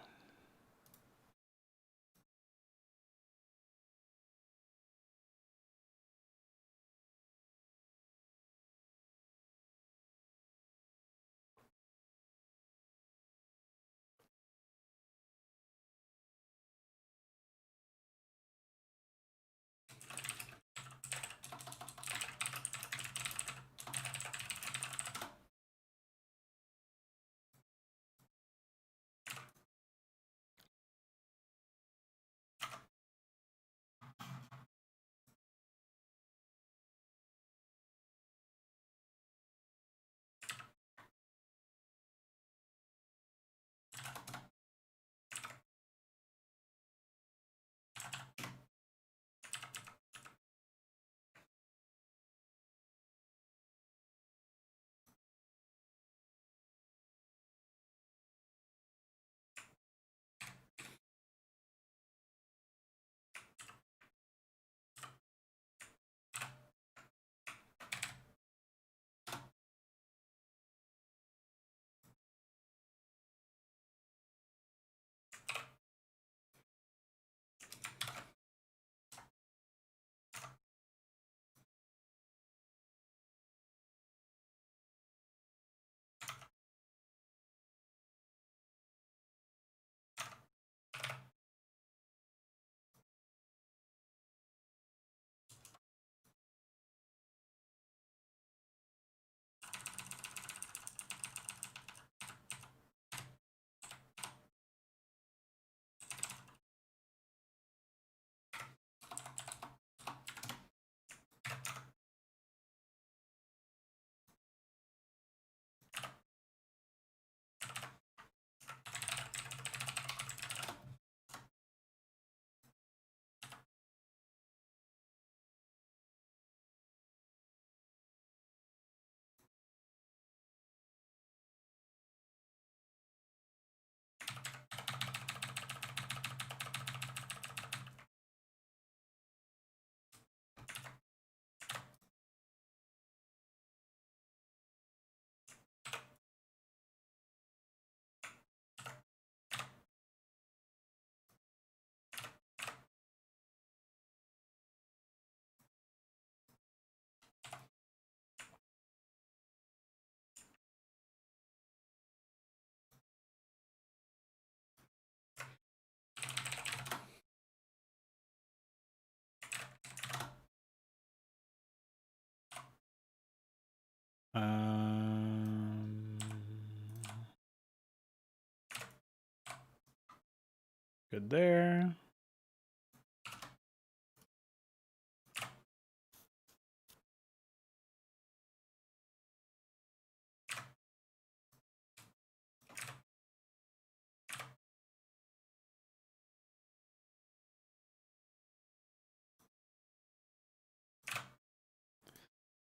A: Good there.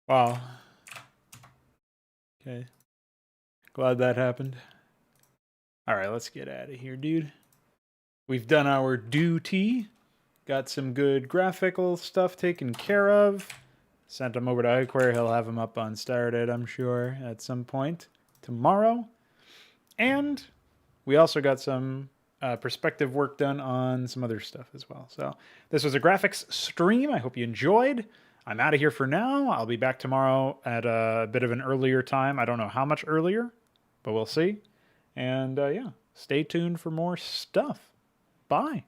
A: Wow. Okay. Glad that happened. All right, let's get out of here, dude. We've done our duty. Got some good graphical stuff taken care of. Sent him over to iQuery. He'll have him up on Stardate, I'm sure, at some point tomorrow. And we also got some perspective work done on some other stuff as well. So this was a graphics stream. I hope you enjoyed. I'm out of here for now. I'll be back tomorrow at a bit of an earlier time. I don't know how much earlier, but we'll see. And yeah, stay tuned for more stuff. Bye.